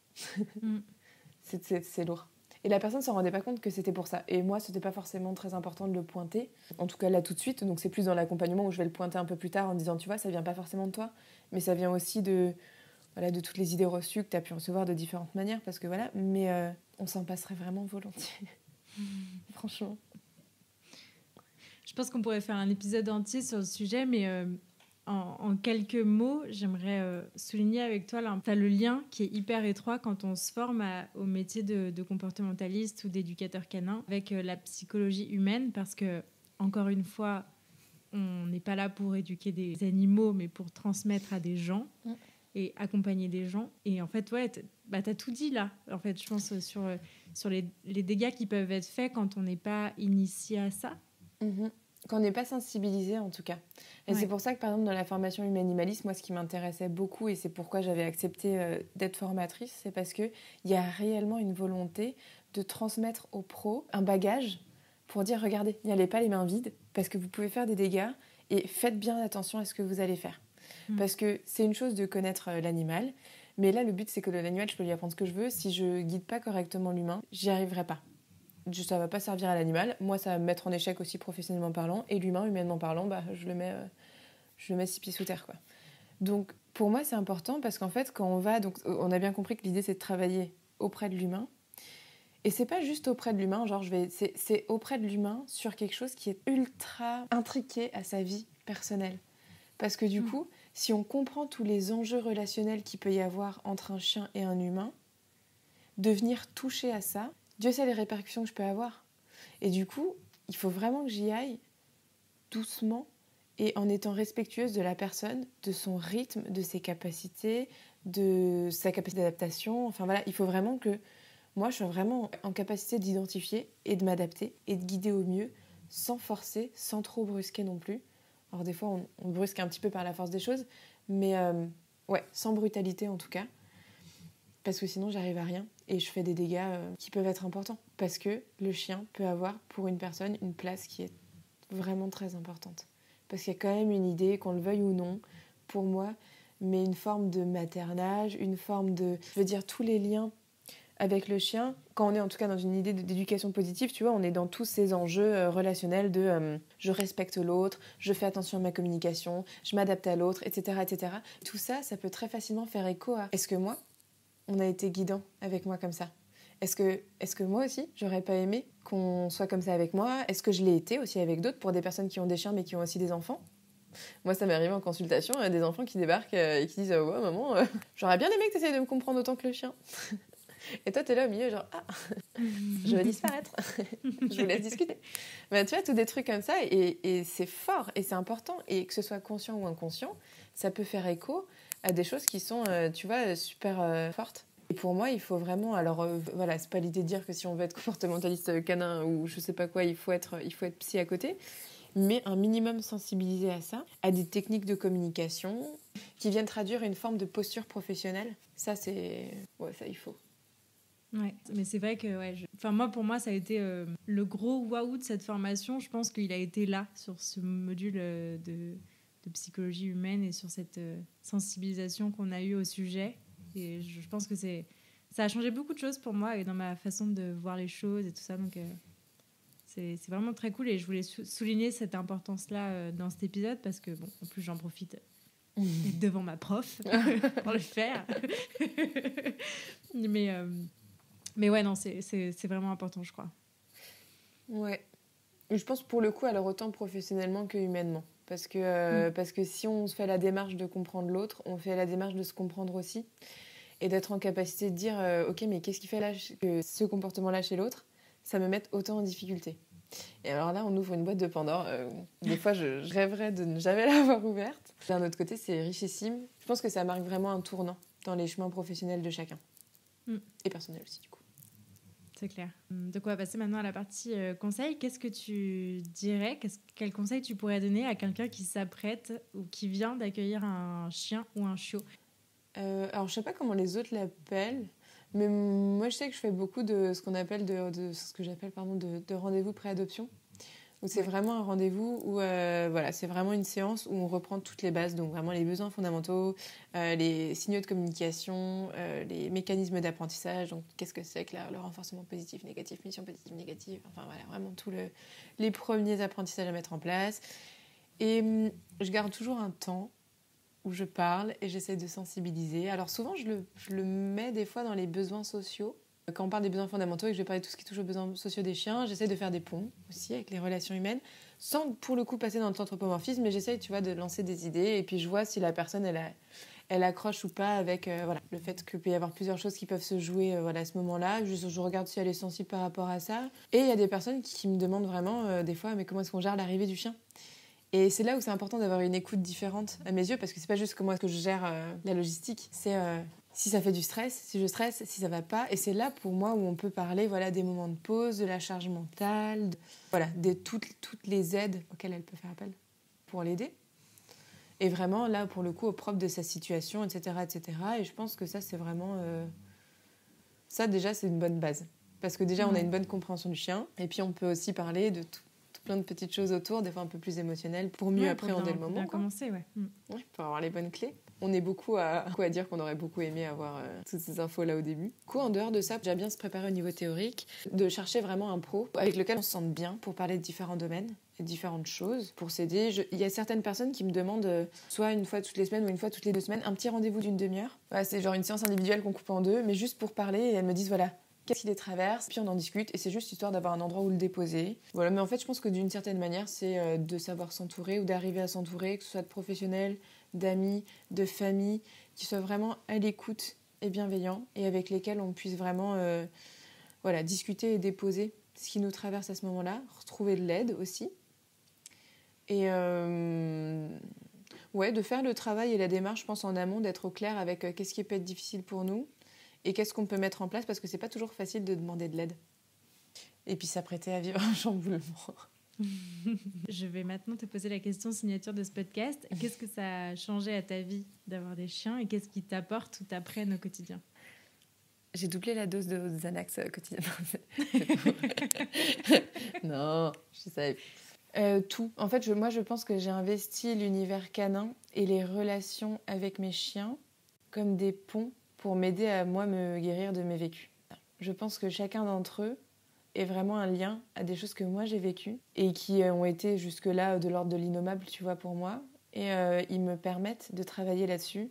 C'est lourd. Et la personne ne s'en rendait pas compte que c'était pour ça. Et moi, c'était pas forcément très important de le pointer. En tout cas, là, tout de suite. Donc, c'est plus dans l'accompagnement où je vais le pointer un peu plus tard en disant, tu vois, ça vient pas forcément de toi, mais ça vient aussi de toutes les idées reçues que tu as pu recevoir de différentes manières. Parce que voilà, mais on s'en passerait vraiment volontiers. Franchement. Je pense qu'on pourrait faire un épisode entier sur le sujet, mais en quelques mots, j'aimerais souligner avec toi t'as le lien qui est hyper étroit quand on se forme au métier de comportementaliste ou d'éducateur canin avec la psychologie humaine, parce que, encore une fois, on n'est pas là pour éduquer des animaux, mais pour transmettre à des gens et accompagner des gens. Et en fait, t'as tout dit là, en fait, je pense, sur sur les dégâts qui peuvent être faits quand on n'est pas initié à ça. Quand on n'est pas sensibilisé, en tout cas. Et c'est pour ça que, par exemple, dans la formation humanimalisme, moi, ce qui m'intéressait beaucoup, et c'est pourquoi j'avais accepté d'être formatrice, c'est parce qu'il y a réellement une volonté de transmettre aux pros un bagage pour dire, regardez, n'y allez pas les mains vides, parce que vous pouvez faire des dégâts, et faites bien attention à ce que vous allez faire. Parce que c'est une chose de connaître l'animal, mais là, le but, c'est que l'animal, je peux lui apprendre ce que je veux. Si je guide pas correctement l'humain, j'y arriverai pas. Ça va pas servir à l'animal. Moi, ça va me mettre en échec aussi professionnellement parlant. Et l'humain, humainement parlant, je le mets 6 pieds sous terre, quoi. Donc, pour moi, c'est important parce qu'en fait, quand on va... Donc, on a bien compris que l'idée, c'est de travailler auprès de l'humain. Et c'est pas juste auprès de l'humain, c'est auprès de l'humain sur quelque chose qui est ultra intriqué à sa vie personnelle. Parce que du coup, si on comprend tous les enjeux relationnels qu'il peut y avoir entre un chien et un humain, de venir toucher à ça, Dieu sait les répercussions que je peux avoir. Et du coup, il faut vraiment que j'y aille doucement et en étant respectueuse de la personne, de son rythme, de ses capacités, de sa capacité d'adaptation. Enfin voilà, il faut vraiment que moi, je sois vraiment en capacité d'identifier et de m'adapter et de guider au mieux, sans forcer, sans trop brusquer non plus. Alors des fois, on brusque un petit peu par la force des choses, mais sans brutalité en tout cas, parce que sinon, j'arrive à rien et je fais des dégâts qui peuvent être importants. Parce que le chien peut avoir pour une personne une place qui est vraiment très importante. Parce qu'il y a quand même une idée, qu'on le veuille ou non, pour moi, mais une forme de maternage, une forme de... Je veux dire, tous les liens avec le chien, quand on est en tout cas dans une idée d'éducation positive, tu vois, on est dans tous ces enjeux relationnels de je respecte l'autre, je fais attention à ma communication, je m'adapte à l'autre, etc., etc. Tout ça, ça peut très facilement faire écho à est-ce que moi, on a été guidant avec moi comme ça ? Est-ce que moi aussi, j'aurais pas aimé qu'on soit comme ça avec moi ? Est-ce que je l'ai été aussi avec d'autres, pour des personnes qui ont des chiens mais qui ont aussi des enfants ? Moi, ça m'est arrivé en consultation, il y a des enfants qui débarquent et qui disent « Ouais, maman, j'aurais bien aimé que tu essayes de me comprendre autant que le chien. » Et toi, t'es là au milieu, genre, je vais disparaître. Je vous laisse discuter. Mais tu vois, tous des trucs comme ça, et c'est fort, et c'est important. Et que ce soit conscient ou inconscient, ça peut faire écho à des choses qui sont, tu vois, super fortes. Et pour moi, il faut vraiment... Alors, voilà, c'est pas l'idée de dire que si on veut être comportementaliste canin ou je sais pas quoi, il faut être psy à côté. Mais un minimum sensibilisé à ça, à des techniques de communication qui viennent traduire une forme de posture professionnelle. Ça, c'est... Ouais, ça, il faut. Ouais, mais c'est vrai que pour moi ça a été le gros waouh de cette formation. Je pense qu'il a été là sur ce module de psychologie humaine et sur cette sensibilisation qu'on a eue au sujet. Et je pense que ça a changé beaucoup de choses pour moi et dans ma façon de voir les choses et tout ça. Donc c'est vraiment très cool et je voulais souligner cette importance-là dans cet épisode parce que, bon, en plus j'en profite devant ma prof pour le faire. Mais ouais, non, c'est vraiment important, je crois. Ouais. Je pense pour le coup, alors autant professionnellement que humainement. Parce que si on se fait la démarche de comprendre l'autre, on fait la démarche de se comprendre aussi. Et d'être en capacité de dire ok, mais qu'est-ce qui fait là que ce comportement-là chez l'autre, ça me mette autant en difficulté. Et alors là, on ouvre une boîte de Pandore. Des fois, je rêverais de ne jamais l'avoir ouverte. D'un autre côté, c'est richissime. Je pense que ça marque vraiment un tournant dans les chemins professionnels de chacun. Et personnels aussi, du coup. C'est clair. Donc on va passer maintenant à la partie conseil. Qu'est-ce que tu dirais, quel conseil tu pourrais donner à quelqu'un qui s'apprête ou qui vient d'accueillir un chien ou un chiot ? Alors je sais pas comment les autres l'appellent, mais moi je sais que je fais beaucoup de ce qu'on appelle de rendez-vous pré-adoption, où c'est vraiment un rendez-vous où c'est vraiment une séance où on reprend toutes les bases, donc vraiment les besoins fondamentaux, les signaux de communication, les mécanismes d'apprentissage, donc qu'est-ce que c'est que le renforcement positif, négatif, mission positive, négative, enfin voilà, vraiment tous les premiers apprentissages à mettre en place. Et je garde toujours un temps où je parle et j'essaie de sensibiliser. Alors souvent, je le mets des fois dans les besoins sociaux. Quand on parle des besoins fondamentaux et que je vais parler de tout ce qui touche aux besoins sociaux des chiens, j'essaie de faire des ponts aussi avec les relations humaines, sans pour le coup passer dans l'anthropomorphisme, mais j'essaie, tu vois, de lancer des idées et puis je vois si la personne, elle accroche ou pas avec le fait qu'il peut y avoir plusieurs choses qui peuvent se jouer à ce moment-là. Je regarde si elle est sensible par rapport à ça. Et il y a des personnes qui me demandent vraiment, des fois, mais comment est-ce qu'on gère l'arrivée du chien ? Et c'est là où c'est important d'avoir une écoute différente à mes yeux, parce que c'est pas juste comment est-ce que je gère la logistique, c'est si ça fait du stress, si je stresse, si ça va pas. Et c'est là pour moi où on peut parler des moments de pause, de la charge mentale, de toutes les aides auxquelles elle peut faire appel pour l'aider. Et vraiment là pour le coup au propre de sa situation, etc. etc. Et je pense que ça c'est vraiment... Ça déjà c'est une bonne base. Parce que déjà on a une bonne compréhension du chien. Et puis on peut aussi parler de plein de petites choses autour, des fois un peu plus émotionnelles, pour mieux appréhender le moment. Pour bien commencer, pour avoir les bonnes clés. On est beaucoup à dire qu'on aurait beaucoup aimé avoir toutes ces infos là au début. Du coup, en dehors de ça, déjà bien se préparer au niveau théorique, de chercher vraiment un pro avec lequel on se sente bien pour parler de différents domaines et différentes choses, pour s'aider. Il y a certaines personnes qui me demandent, soit une fois toutes les semaines ou une fois toutes les 2 semaines, un petit rendez-vous d'une demi-heure. C'est genre une séance individuelle qu'on coupe en 2, mais juste pour parler, et elles me disent qu'est-ce qui les traverse, puis on en discute, et c'est juste histoire d'avoir un endroit où le déposer. Voilà, mais en fait, je pense que d'une certaine manière, c'est de savoir s'entourer ou d'arriver à s'entourer, que ce soit de professionnels, d'amis, de famille, qui soient vraiment à l'écoute et bienveillants, et avec lesquels on puisse vraiment discuter et déposer ce qui nous traverse à ce moment-là, retrouver de l'aide aussi. Et de faire le travail et la démarche, je pense, en amont, d'être au clair avec qu'est-ce qui peut être difficile pour nous, et qu'est-ce qu'on peut mettre en place, parce que c'est pas toujours facile de demander de l'aide. Et puis s'apprêter à vivre un chamboulement. Je vais maintenant te poser la question signature de ce podcast. Qu'est-ce que ça a changé à ta vie d'avoir des chiens et qu'est-ce qui t'apporte ou t'apprenne au quotidien? J'ai doublé la dose de Xanax quotidiennement. Non, je savais. Tout. En fait, moi, je pense que j'ai investi l'univers canin et les relations avec mes chiens comme des ponts pour m'aider à moi me guérir de mes vécus. Je pense que chacun d'entre eux est vraiment un lien à des choses que moi j'ai vécues et qui ont été jusque-là de l'ordre de l'innommable, tu vois, pour moi. Et ils me permettent de travailler là-dessus.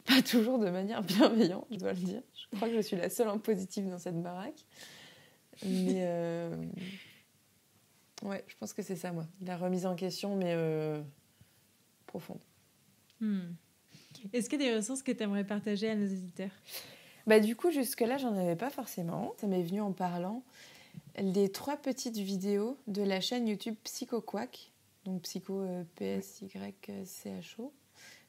Pas toujours de manière bienveillante, je dois le dire. Je crois que je suis la seule en positif dans cette baraque. Mais je pense que c'est ça, moi. La remise en question, mais profonde. Est-ce qu'il y a des ressources que tu aimerais partager à nos auditeurs? Du coup, jusque-là, j'en avais pas forcément. Ça m'est venu en parlant. Les 3 petites vidéos de la chaîne YouTube PsychoQuack. Donc Psycho, P-S-Y-C-H-O.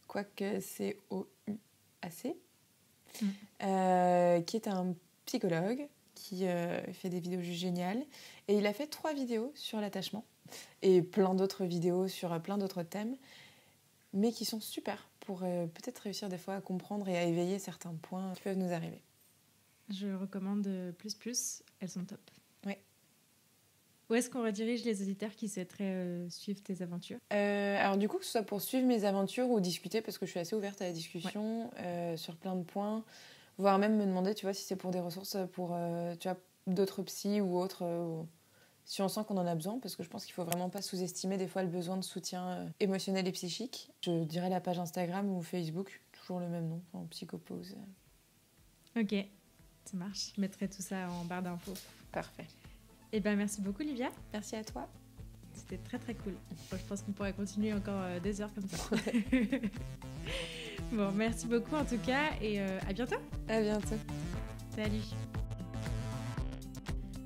Quack, C-O-U-A-C. Qui est un psychologue qui fait des vidéos juste géniales. Et il a fait 3 vidéos sur l'attachement. Et plein d'autres vidéos sur plein d'autres thèmes. Mais qui sont super pour peut-être réussir des fois à comprendre et à éveiller certains points qui peuvent nous arriver. Je recommande plus, elles sont top. Oui. Où est-ce qu'on redirige les auditeurs qui souhaiteraient suivre tes aventures? Alors du coup, que ce soit pour suivre mes aventures ou discuter, parce que je suis assez ouverte à la discussion sur plein de points, voire même me demander, tu vois, si c'est pour des ressources pour tu vois, d'autres psys ou autres... si on sent qu'on en a besoin, parce que je pense qu'il ne faut vraiment pas sous-estimer des fois le besoin de soutien émotionnel et psychique. Je dirais la page Instagram ou Facebook, toujours le même nom, en Psychopause. Ok, ça marche. Je mettrai tout ça en barre d'infos. Parfait. Eh ben, merci beaucoup, Livia. Merci à toi. C'était très très cool. Je pense qu'on pourrait continuer encore des heures comme ça. Bon, merci beaucoup en tout cas et à bientôt. À bientôt. Salut.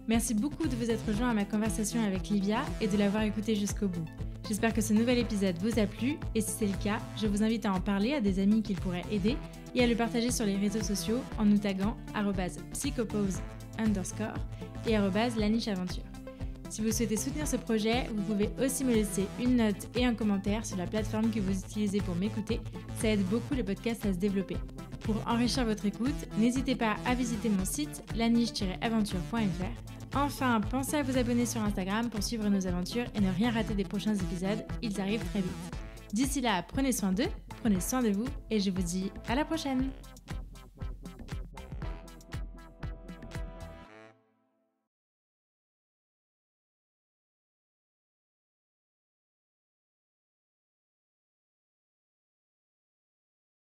Merci beaucoup de vous être rejoints à ma conversation avec Livia et de l'avoir écoutée jusqu'au bout. J'espère que ce nouvel épisode vous a plu et si c'est le cas, je vous invite à en parler à des amis qu'il pourrait aider et à le partager sur les réseaux sociaux en nous taguant @psychopause_ et @lanicheaventure. Si vous souhaitez soutenir ce projet, vous pouvez aussi me laisser une note et un commentaire sur la plateforme que vous utilisez pour m'écouter. Ça aide beaucoup le podcast à se développer. Pour enrichir votre écoute, n'hésitez pas à visiter mon site laniche-aventure.fr. Enfin, pensez à vous abonner sur Instagram pour suivre nos aventures et ne rien rater des prochains épisodes, ils arrivent très vite. D'ici là, prenez soin d'eux, prenez soin de vous et je vous dis à la prochaine!